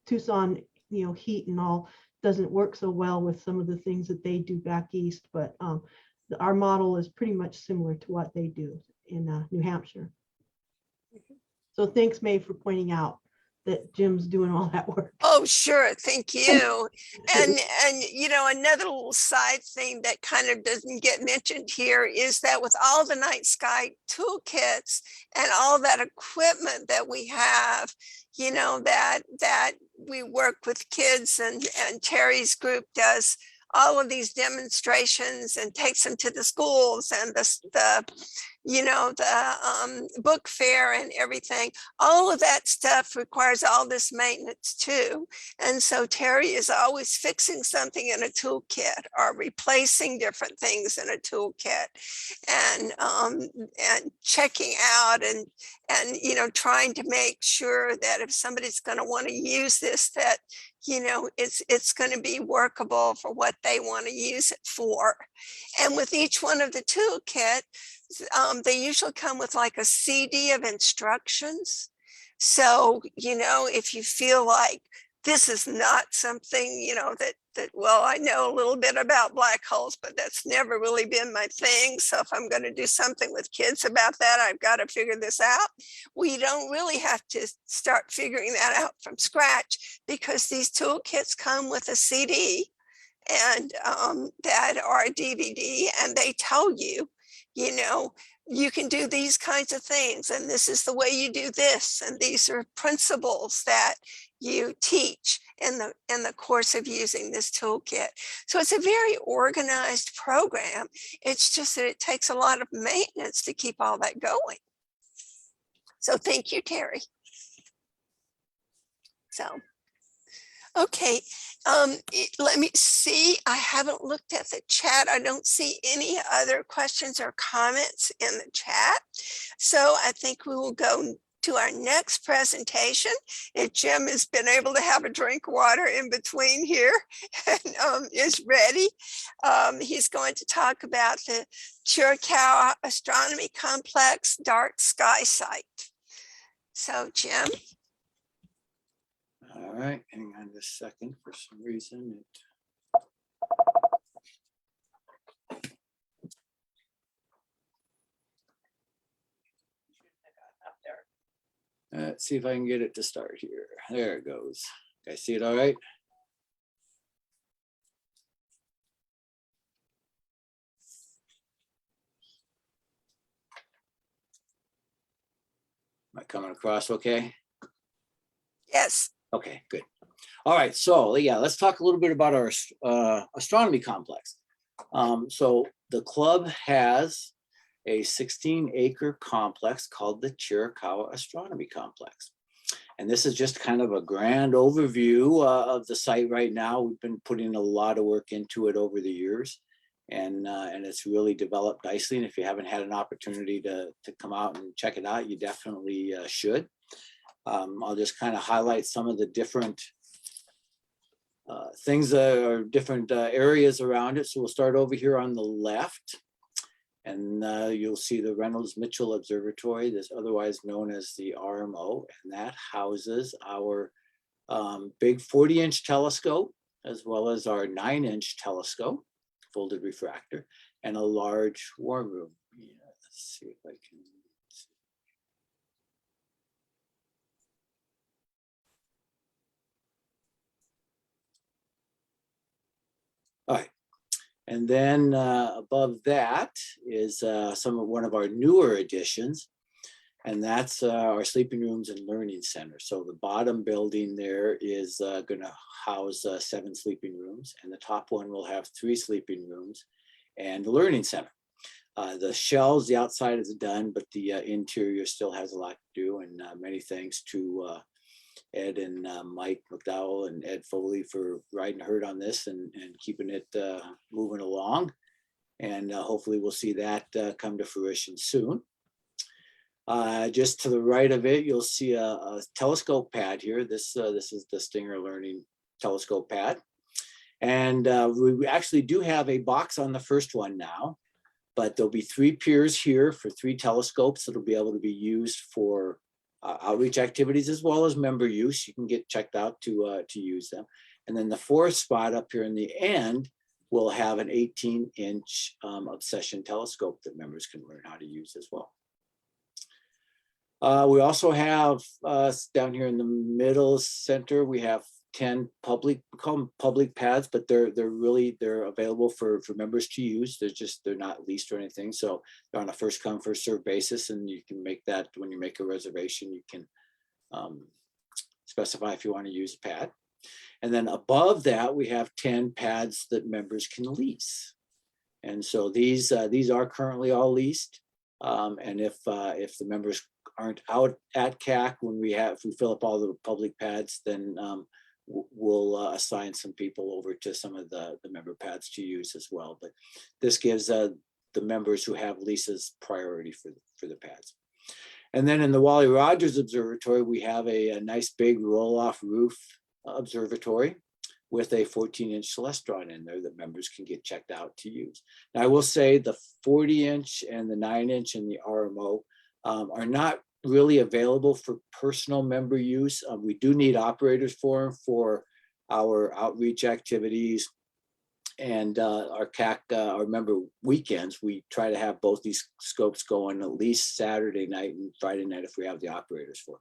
Tucson, you know, heat and all doesn't work so well with some of the things that they do back east. But our model is pretty much similar to what they do in New Hampshire. So thanks, May, for pointing out that Jim's doing all that work. oh, sure, thank you. And you know, another little side thing that kind of doesn't get mentioned here is that with all the night sky toolkits and all that equipment that we have, you know, that we work with kids, and Terry's group does all of these demonstrations and takes them to the schools and the you know, the book fair and everything. All of that stuff requires all this maintenance too. And so Terry is always fixing something in a toolkit or replacing different things in a toolkit, and checking out and you know, trying to make sure that if somebody's going to want to use this, that, you know, it's going to be workable for what they want to use it for. And with each one of the toolkit, they usually come with like a CD of instructions. So, you know, if you feel like this is not something, you know, that well, I know a little bit about black holes, but that's never really been my thing. So if I'm going to do something with kids about that, I've got to figure this out. We don't really have to start figuring that out from scratch, because these toolkits come with a CD and that are a DVD, and they tell you, you know, you can do these kinds of things, and this is the way you do this, and these are principles that you teach in the course of using this toolkit. So it's a very organized program. It's just that it takes a lot of maintenance to keep all that going. So thank you, Terry. So, okay, let me see. I haven't looked at the chat. I don't see any other questions or comments in the chat. So I think we will go to our next presentation. If Jim has been able to have a drink of water in between here and is ready, he's going to talk about the Chiricahua Astronomy Complex Dark Sky Site. So Jim. All right, hang on just a second. For some reason, let's see if I can get it to start here. There it goes. Guys see it all right? Am I coming across okay? Yes. Okay, good. All right, so yeah, let's talk a little bit about our astronomy complex. So the club has a 16-acre complex called the Chiricahua Astronomy Complex. And this is just kind of a grand overview of the site right now. We've been putting a lot of work into it over the years, and it's really developed nicely. And if you haven't had an opportunity to come out and check it out, you definitely should. I'll just kind of highlight some of the different things that are different areas around it. So we'll start over here on the left, and you'll see the Reynolds-Mitchell Observatory, that's otherwise known as the RMO, and that houses our big 40-inch telescope, as well as our 9-inch telescope, folded refractor, and a large warm room. Yeah, let's see if I can. All right, and then above that is one of our newer additions, and that's our sleeping rooms and learning center. So the bottom building there is going to house 7 sleeping rooms, and the top one will have 3 sleeping rooms and the learning center. The shells, the outside is done, but the interior still has a lot to do, and many thanks to Ed and Mike McDowell and Ed Foley for riding herd on this and keeping it moving along. And hopefully we'll see that come to fruition soon. Just to the right of it, you'll see a telescope pad here. This is the Stinger Learning telescope pad. And we actually do have a box on the first one now, but there'll be 3 piers here for 3 telescopes that'll be able to be used for outreach activities as well as member use. You can get checked out to use them. And then the 4th spot up here in the end will have an 18-inch obsession telescope that members can learn how to use as well. We also have down here in the middle center, we have 10 public, we call them public pads, but they're available for members to use. They're not leased or anything. So they're on a first come, first served basis, and you can make that when you make a reservation, you can specify if you want to use a pad. And then above that, we have 10 pads that members can lease. And so these are currently all leased. And if the members aren't out at CAC if we fill up all the public pads, then we'll assign some people over to some of the member pads to use as well. But this gives the members who have leases priority for the pads. And then in the Wally Rogers Observatory, we have a nice big roll-off roof observatory with a 14-inch celestron in there that members can get checked out to use. Now, I will say the 40-inch and the 9-inch and the RMO are not really available for personal member use. We do need operators for our outreach activities and our CAC, our member weekends. We try to have both these scopes going at least Saturday night and Friday night if we have the operators for.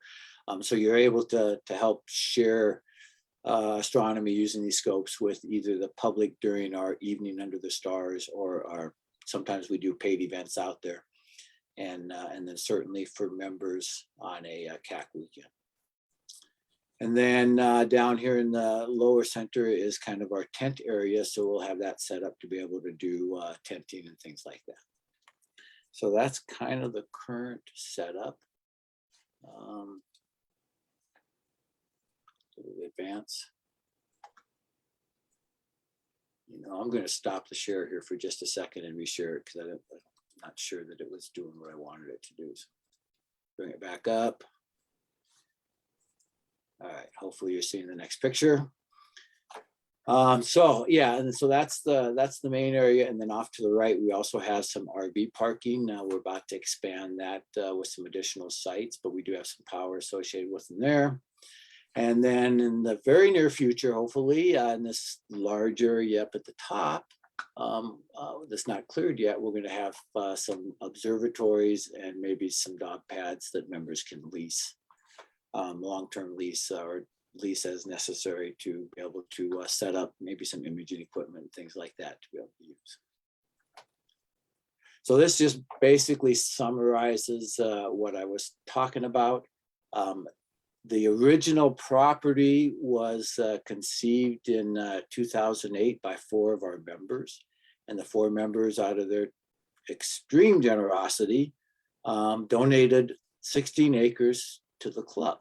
So you're able to help share astronomy using these scopes with either the public during our evening under the stars, or sometimes we do paid events out there. and then certainly for members on a CAC weekend. And then down here in the lower center is kind of our tent area. So we'll have that set up to be able to do tenting and things like that. So that's kind of the current setup. Advance. You know, I'm going to stop the share here for just a second and reshare it because I'm not sure that it was doing what I wanted it to do. So bring it back up. All right, hopefully you're seeing the next picture. So yeah, and so that's the main area, and then off to the right we also have some RV parking. We're about to expand that with some additional sites, but we do have some power associated with them there. And then in the very near future, hopefully, in this large area up at the top, that's not cleared yet, we're going to have some observatories and maybe some dog pads that members can lease, long-term lease or lease as necessary to be able to set up maybe some imaging equipment, things like that to be able to use. So this just basically summarizes what I was talking about. The original property was conceived in 2008 by 4 of our members, and the 4 members, out of their extreme generosity, donated 16 acres to the club,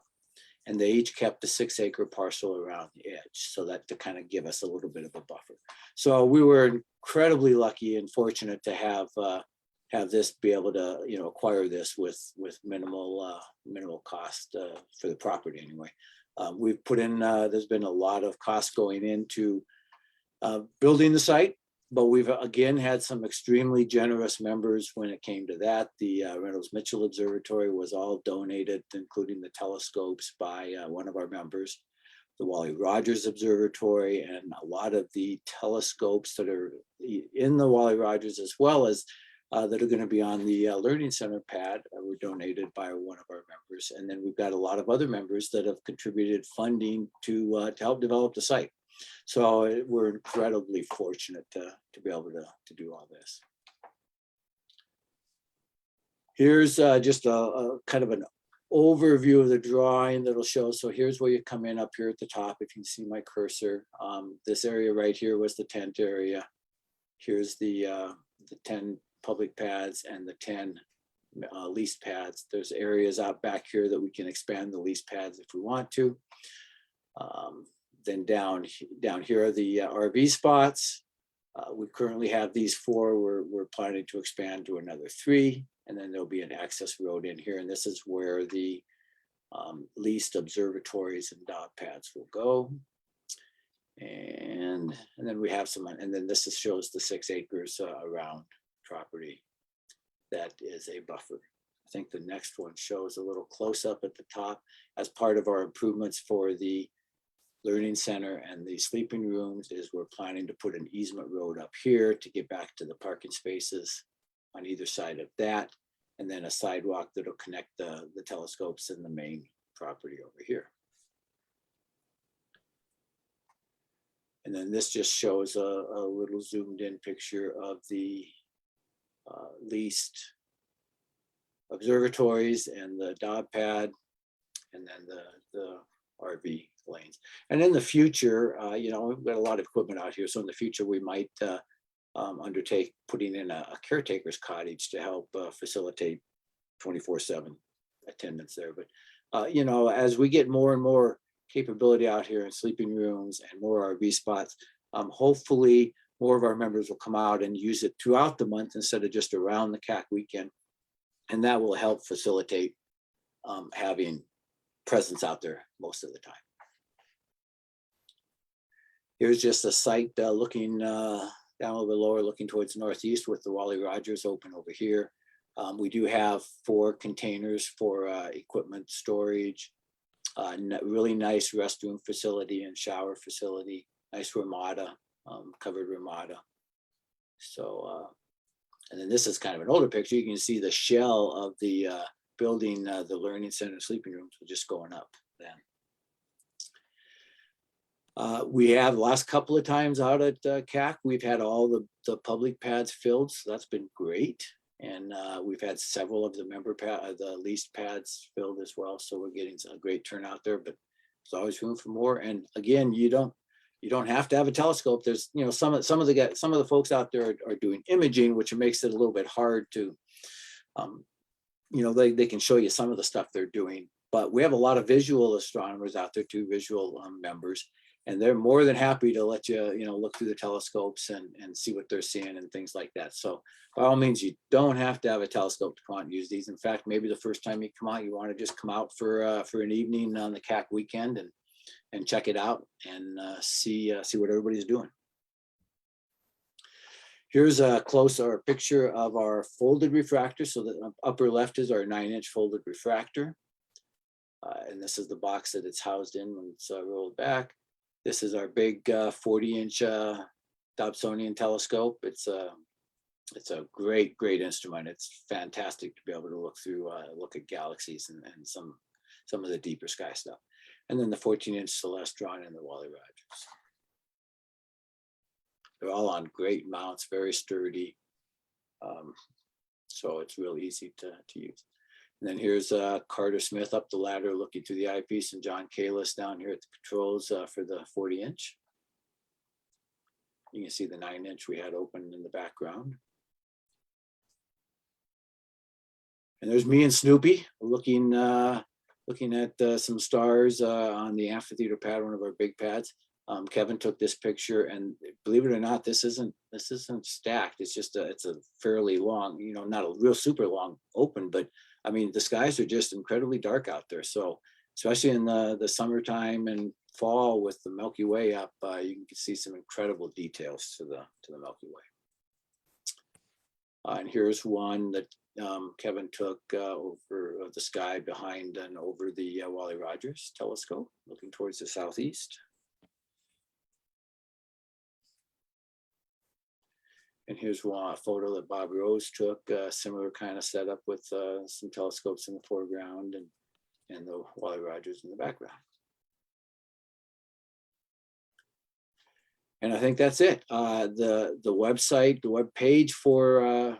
and they each kept a 6-acre parcel around the edge, so that to kind of give us a little bit of a buffer. So we were incredibly lucky and fortunate to have this, be able to, you know, acquire this with minimal cost for the property anyway. We've put in, there's been a lot of cost going into building the site, but we've again had some extremely generous members when it came to that. The Reynolds Mitchell Observatory was all donated, including the telescopes, by one of our members. The Wally Rogers Observatory and a lot of the telescopes that are in the Wally Rogers, as well as that are going to be on the Learning Center pad, were donated by one of our members. And then we've got a lot of other members that have contributed funding to help develop the site. So we're incredibly fortunate to be able to do all this. Here's just a kind of an overview of the drawing that'll show. So here's where you come in up here at the top, if you can see my cursor. This area right here was the tent area. Here's the 10 public pads and the 10 leased pads. There's areas out back here that we can expand the leased pads if we want to. Then down here are the RV spots. We currently have these 4. We're planning to expand to another 3, and then there'll be an access road in here. And this is where the leased observatories and dog pads will go. And then we have some, and then this shows the 6 acres around property that is a buffer. I think the next one shows a little close up at the top. As part of our improvements for the Learning Center and the sleeping rooms, is we're planning to put an easement road up here to get back to the parking spaces on either side of that, and then a sidewalk that'll connect the telescopes and the main property over here. And then this just shows a little zoomed in picture of the leased observatories and the dog pad, and then the RV lanes. And in the future, you know, we've got a lot of equipment out here. So in the future, we might undertake putting in a caretaker's cottage to help facilitate 24/7 attendance there. But, you know, as we get more and more capability out here in sleeping rooms and more RV spots, hopefully more of our members will come out and use it throughout the month instead of just around the CAC weekend. And that will help facilitate having presence out there most of the time. Here's just a site looking down a little bit lower, looking towards northeast, with the Wally Rogers open over here. We do have 4 containers for equipment storage, really nice restroom facility and shower facility, nice ramada, covered ramada. So, and then this is kind of an older picture. You can see the shell of the building, the Learning Center sleeping rooms were just going up then. We have the last couple of times out at CAC, we've had all the public pads filled, so that's been great. And we've had several of the the leased pads filled as well. So we're getting a great turnout there, but there's always room for more. And again, you don't have to have a telescope. There's, you know, some of the folks out there are doing imaging, which makes it a little bit hard to, you know, they can show you some of the stuff they're doing, but we have a lot of visual astronomers out there too, visual members, and they're more than happy to let you, you know, look through the telescopes and see what they're seeing and things like that. So by all means, you don't have to have a telescope to come out and use these. In fact, maybe the first time you come out, you want to just come out for an evening on the CAC weekend and check it out and see what everybody's doing. Here's a closer picture of our folded refractor. So the upper left is our 9-inch folded refractor. And this is the box that it's housed in when it's rolled back. This is our big 40-inch Dobsonian telescope. It's a great instrument. It's fantastic to be able to look through, look at galaxies and some of the deeper sky stuff. And then the 14-inch Celestron and the Wally Rogers. They're all on great mounts, very sturdy. So it's real easy to use. And then here's Carter Smith up the ladder looking through the eyepiece, and John Kalis down here at the controls for the 40-inch. You can see the 9-inch we had open in the background. And there's me and Snoopy looking at some stars on the amphitheater pad, one of our big pads. Kevin took this picture, and believe it or not, this isn't stacked. It's just it's a fairly long, you know, not a real super long open, but I mean, the skies are just incredibly dark out there. So especially in the summertime and fall with the Milky Way up, you can see some incredible details to the Milky Way. And here's one that Kevin took over the sky behind and over the Wally Rogers telescope, looking towards the southeast. And here's a photo that Bob Rose took, similar kind of setup with some telescopes in the foreground and the Wally Rogers in the background. And I think that's it. The website, the web page for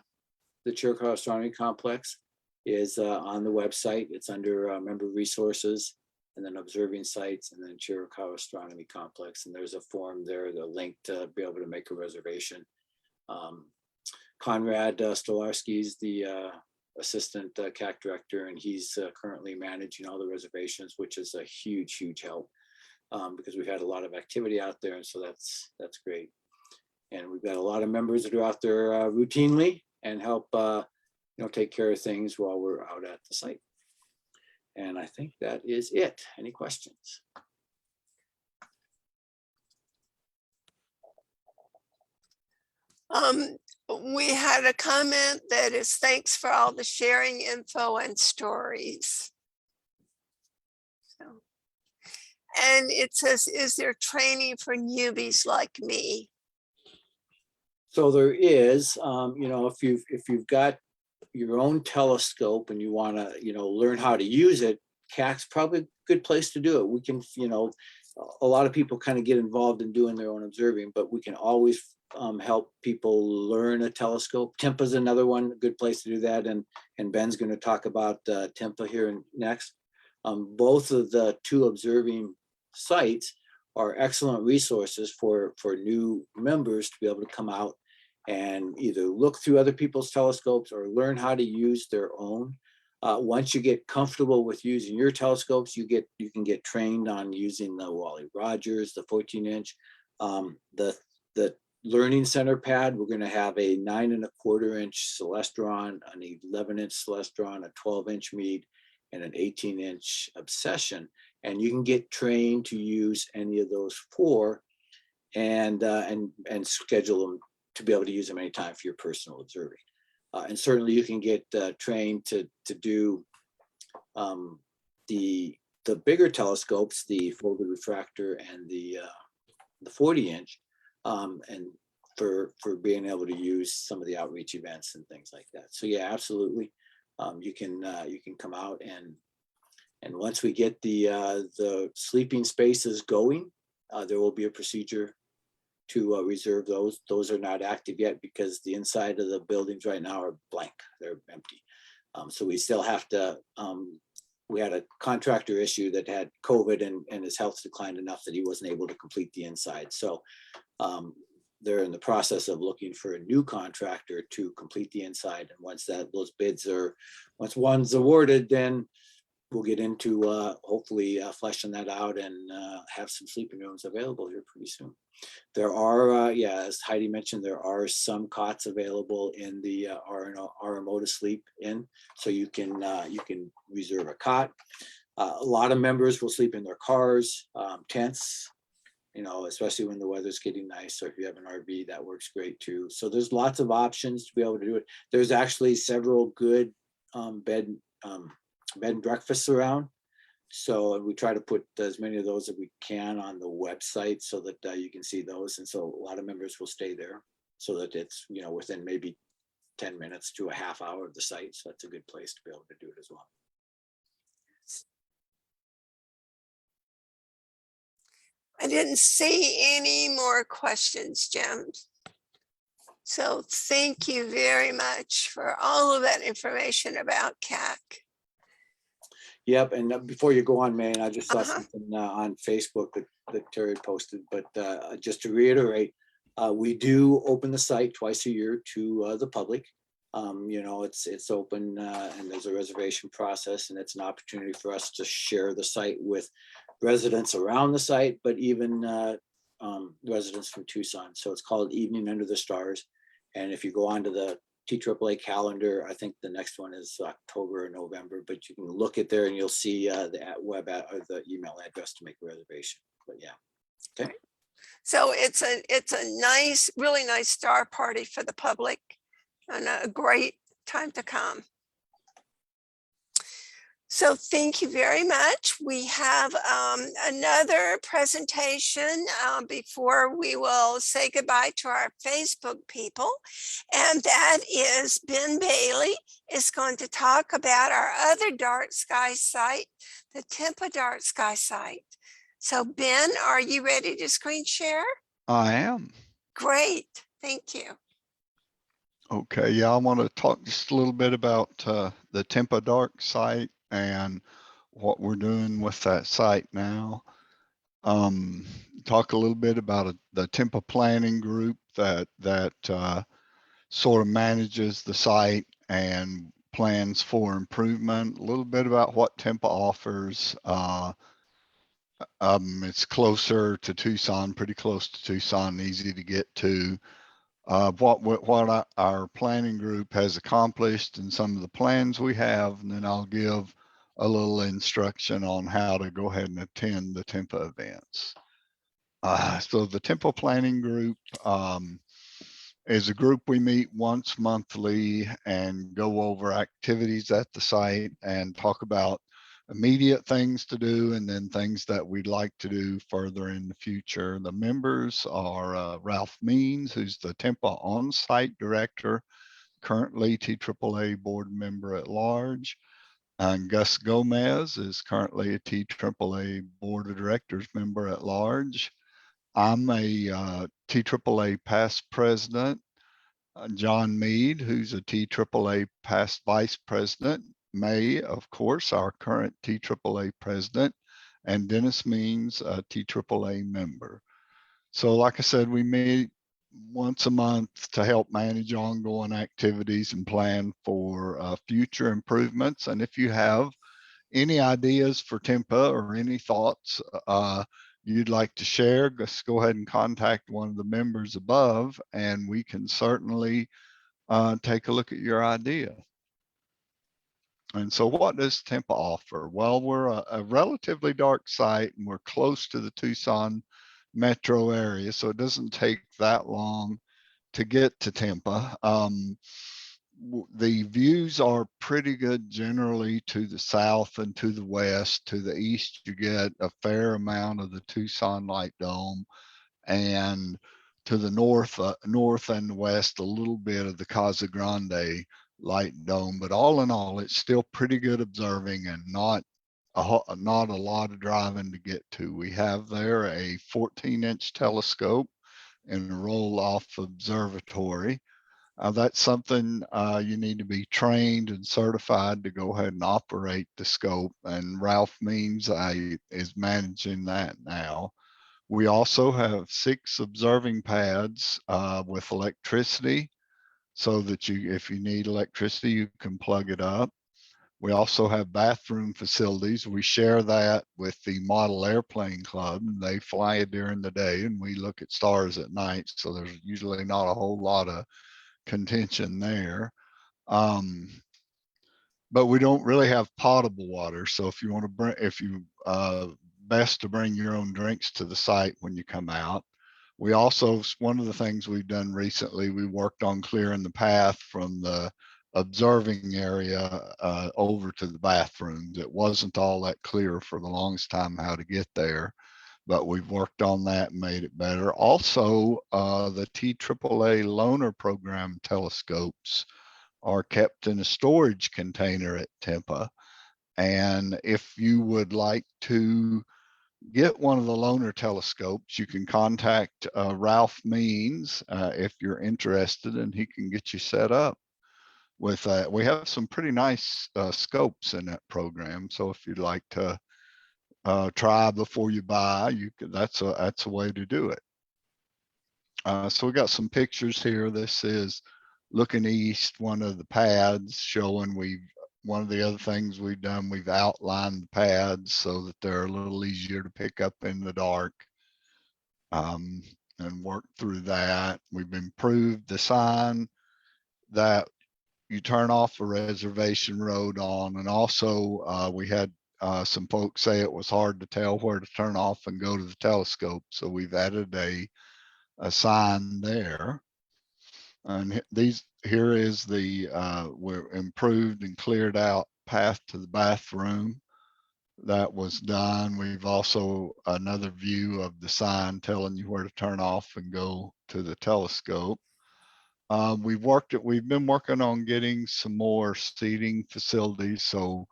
the Chiricahua Astronomy Complex is on the website. It's under member resources, and then observing sites, and then Chiricahua Astronomy Complex. And there's a form there, the link to be able to make a reservation. Conrad Stolarski is the assistant CAC director, and he's currently managing all the reservations, which is a huge help because we've had a lot of activity out there, and so that's great. And we've got a lot of members that are out there routinely and help take care of things while we're out at the site. And I think that is it. Any questions? We had a comment that is thanks for all the sharing info and stories. So, and it says, is there training for newbies like me? So there is, if you've got your own telescope and you want to, learn how to use it, CAC's probably a good place to do it. We can, a lot of people kind of get involved in doing their own observing, but we can always help people learn a telescope. TIMPA's another one, a good place to do that. And Ben's going to talk about TIMPA here next. Both of the two observing sites are excellent resources for new members to be able to come out and either look through other people's telescopes or learn how to use their own. Once you get comfortable with using your telescopes, you can get trained on using the Wally Rogers, the 14-inch, the Learning Center pad. We're going to have a 9.25-inch Celestron, an 11-inch Celestron, a 12-inch Meade, and an 18-inch Obsession. And you can get trained to use any of those four and schedule them to be able to use them anytime for your personal observing. And certainly you can get trained to do the bigger telescopes, the folded refractor and the 40-inch, and for being able to use some of the outreach events and things like that. So yeah, absolutely, you can come out and once we get the sleeping spaces going, there will be a procedure to reserve those. Those are not active yet because the inside of the buildings right now are blank. They're empty. So we still have to, we had a contractor issue that had COVID and his health declined enough that he wasn't able to complete the inside. So they're in the process of looking for a new contractor to complete the inside. And once those bids are, once one's awarded, then we'll get into hopefully fleshing that out and have some sleeping rooms available here pretty soon. There are, yeah, as Heidi mentioned, there are some cots available in the RMO to sleep in, so you can reserve a cot. A lot of members will sleep in their cars, tents, you know, especially when the weather's getting nice. So if you have an RV, that works great too. So there's lots of options to be able to do it. There's actually several good bed and breakfasts around. So we try to put as many of those as we can on the website so that you can see those. And so a lot of members will stay there so that it's, you know, within maybe 10 minutes to a half hour of the site. So that's a good place to be able to do it as well. I didn't see any more questions, Jim. So thank you very much for all of that information about CAC. Yep, and before you go on, man, I just saw Uh-huh. something on Facebook that Terry posted, but just to reiterate, we do open the site twice a year to the public. You know, it's open and there's a reservation process, and it's an opportunity for us to share the site with residents around the site, but even residents from Tucson. So it's called Evening Under the Stars. And if you go onto the TAAA calendar, I think the next one is October or November, but you can look at there and you'll see the web or the email address to make a reservation. But yeah. Okay. So it's a nice, really nice star party for the public and a great time to come. So thank you very much. We have another presentation before we will say goodbye to our Facebook people. And that is Ben Bailey is going to talk about our other dark sky site, the Tipa Dark Sky site. So Ben, are you ready to screen share? I am. Great, thank you. Okay, yeah, I want to talk just a little bit about the Tipa Dark site and what we're doing with that site now. Talk a little bit about the Tipa planning group that sort of manages the site and plans for improvement. A little bit about what Tipa offers. It's closer to Tucson, pretty close to Tucson, easy to get to. What our planning group has accomplished and some of the plans we have, and then I'll give a little instruction on how to go ahead and attend the Tipa events. So the Tipa planning group is a group we meet once monthly and go over activities at the site and talk about immediate things to do and then things that we'd like to do further in the future. The members are Ralph Means, who's the Tipa on-site director, currently TAAA board member at large. And Gus Gomez is currently a TAAA board of directors member at large. I'm a TAAA past president. John Mead, who's a TAAA past vice president. May, of course, our current TAAA president, and Dennis Means, a TAAA member. So like I said, we meet once a month to help manage ongoing activities and plan for future improvements. And if you have any ideas for Tipa or any thoughts you'd like to share, just go ahead and contact one of the members above, and we can certainly take a look at your idea. And so what does Tipa offer? Well, we're a relatively dark site and we're close to the Tucson metro area, so it doesn't take that long to get to Tipa. The views are pretty good generally to the south and to the west. To the east, you get a fair amount of the Tucson Light Dome, and to the north and west, a little bit of the Casa Grande Light Dome. But all in all, it's still pretty good observing and not a lot of driving to get to. We have there a 14-inch telescope in a roll-off observatory. That's something you need to be trained and certified to go ahead and operate the scope, and Ralph Means is managing that now. We also have 6 observing pads with electricity, so that if you need electricity, you can plug it up. We also have bathroom facilities. We share that with the Model Airplane Club. They fly it during the day and we look at stars at night. So there's usually not a whole lot of contention there. But we don't really have potable water. So if you want to bring, best to bring your own drinks to the site when you come out. We also, one of the things we've done recently, we worked on clearing the path from the observing area over to the bathrooms. It wasn't all that clear for the longest time how to get there, but we've worked on that and made it better. Also, the TAAA Loaner Program telescopes are kept in a storage container at Tipa. And if you would like to get one of the loaner telescopes, you can contact Ralph Means if you're interested, and he can get you set up with that. We have some pretty nice scopes in that program. So if you'd like to try before you buy, you could, that's a way to do it. So we got some pictures here. This is looking east, one of the pads showing one of the other things we've done, we've outlined the pads so that they're a little easier to pick up in the dark, and work through that. We've improved the sign that you turn off a reservation road on. And also we had some folks say it was hard to tell where to turn off and go to the telescope. So we've added a sign there. And here is the we're improved and cleared out path to the bathroom. That was done. We've also another view of the sign telling you where to turn off and go to the telescope. We've been working on getting some more seating facilities. So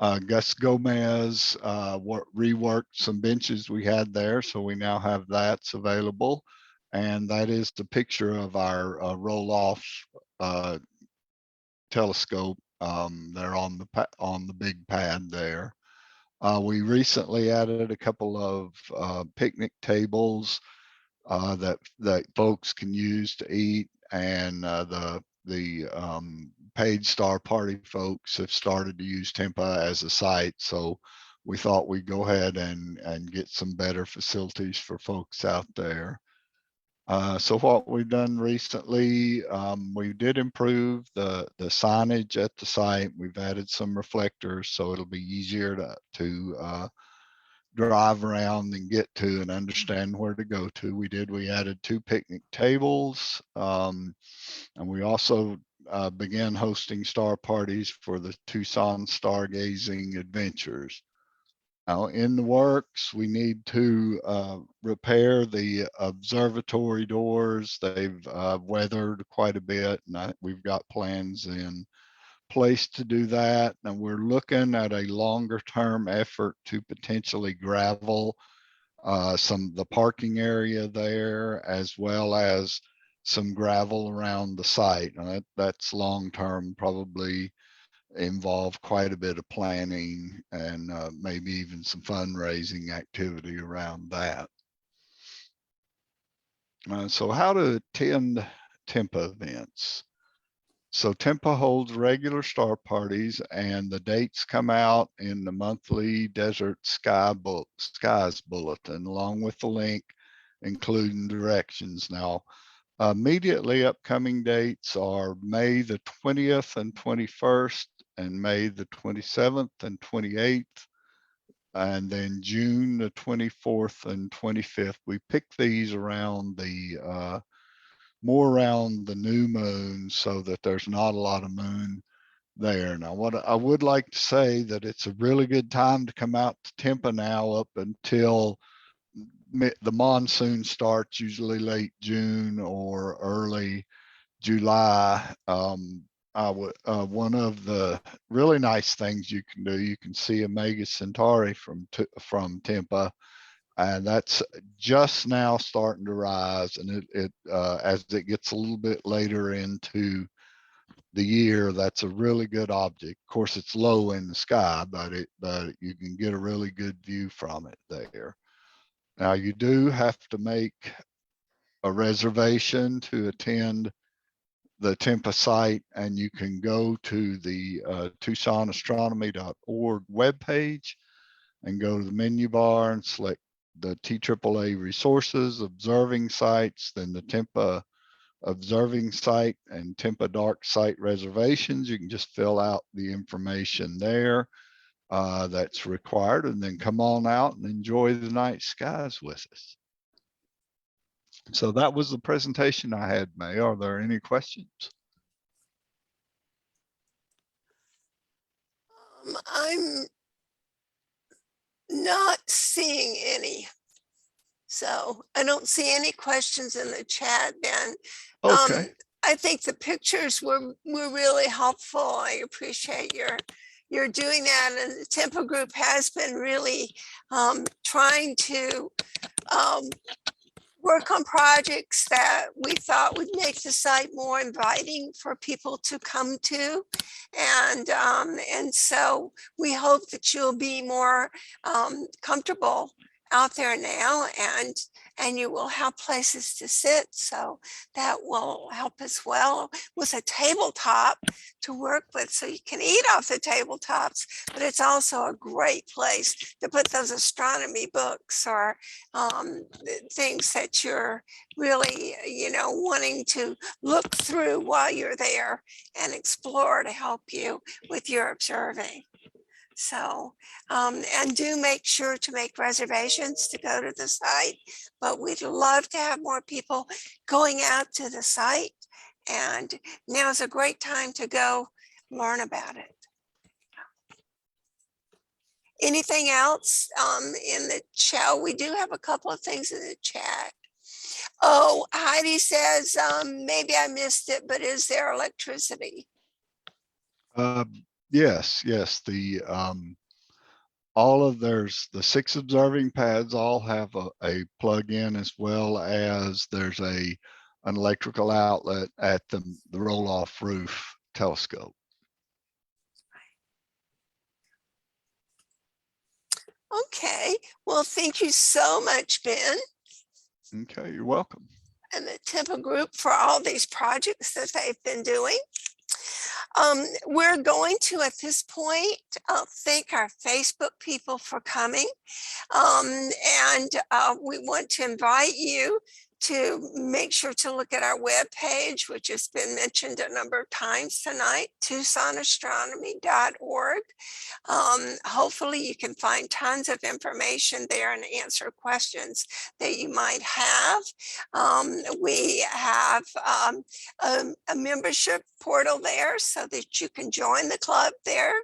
Gus Gomez reworked some benches we had there. So we now have that's available. And that is the picture of our roll-off telescope. They're on the big pad there. We recently added a couple of picnic tables that folks can use to eat, and the paid star party folks have started to use Tipa as a site. So we thought we'd go ahead and get some better facilities for folks out there. So what we've done recently, we did improve the signage at the site. We've added some reflectors, so it'll be easier to drive around and get to and understand where to go to. We added 2 picnic tables, and we also began hosting star parties for the Tucson stargazing adventures. Now in the works, we need to repair the observatory doors. They've weathered quite a bit, and we've got plans in place to do that. And we're looking at a longer term effort to potentially gravel the parking area there, as well as some gravel around the site. And that's long term, probably involve quite a bit of planning and maybe even some fundraising activity around that. So how to attend Tipa events. So Tipa holds regular star parties, and the dates come out in the monthly Desert Skies Bulletin, along with the link, including directions. Now, immediately upcoming dates are May the 20th and 21st, and May the 27th and 28th, and then June the 24th and 25th. We picked these around more around the new moon, so that there's not a lot of moon there. Now, what I would like to say, that it's a really good time to come out to Tipa now up until the monsoon starts, usually late June or early July. One of the really nice things you can do, you can see Omega Centauri from Tipa, And that's just now starting to rise, and as it gets a little bit later into the year, that's a really good object. Of course, it's low in the sky, but you can get a really good view from it there. Now, you do have to make a reservation to attend the Tipa site, and you can go to the TucsonAstronomy.org webpage and go to the menu bar and select the TAAA Resources, Observing Sites, then the Tipa Observing Site and Tipa Dark Site Reservations. You can just fill out the information there that's required, and then come on out and enjoy the night skies with us. So that was the presentation I had, May. Are there any questions? I'm not seeing any. So I don't see any questions in the chat, Ben. Okay. I think the pictures were really helpful. I appreciate your doing that. And the Tipa group has been really trying to work on projects that we thought would make the site more inviting for people to come to. And so we hope that you'll be more comfortable out there now, and you will have places to sit. So that will help as well, with a tabletop to work with, so you can eat off the tabletops, but it's also a great place to put those astronomy books or things that you're really, wanting to look through while you're there and explore to help you with your observing. So, and do make sure to make reservations to go to the site, but we'd love to have more people going out to the site. And now's a great time to go learn about it. Anything else in the chat? We do have a couple of things in the chat. Oh, Heidi says, maybe I missed it, but is there electricity? Yes. The there's the 6 observing pads all have a plug-in, as well as there's an electrical outlet at the roll-off roof telescope. Okay, well, thank you so much, Ben. Okay, you're welcome. And the Tipa group for all these projects that they've been doing. We're going to, at this point, thank our Facebook people for coming. And we want to invite you to make sure to look at our webpage, which has been mentioned a number of times tonight, TucsonAstronomy.org. Hopefully you can find tons of information there and answer questions that you might have. We have a membership portal there so that you can join the club there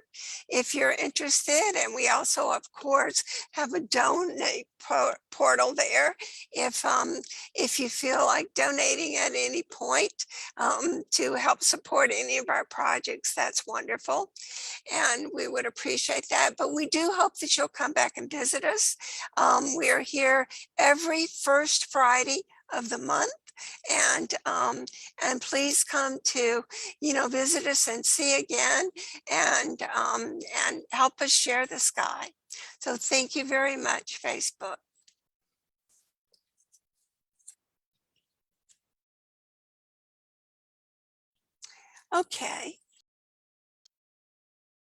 if you're interested. And we also, of course, have a donate portal there if you feel like donating at any point to help support any of our projects. That's wonderful, and we would appreciate that. But we do hope that you'll come back and visit us. We are here every first Friday of the month, and please come to visit us and see again, and help us share the sky. So thank you very much, Facebook. Okay,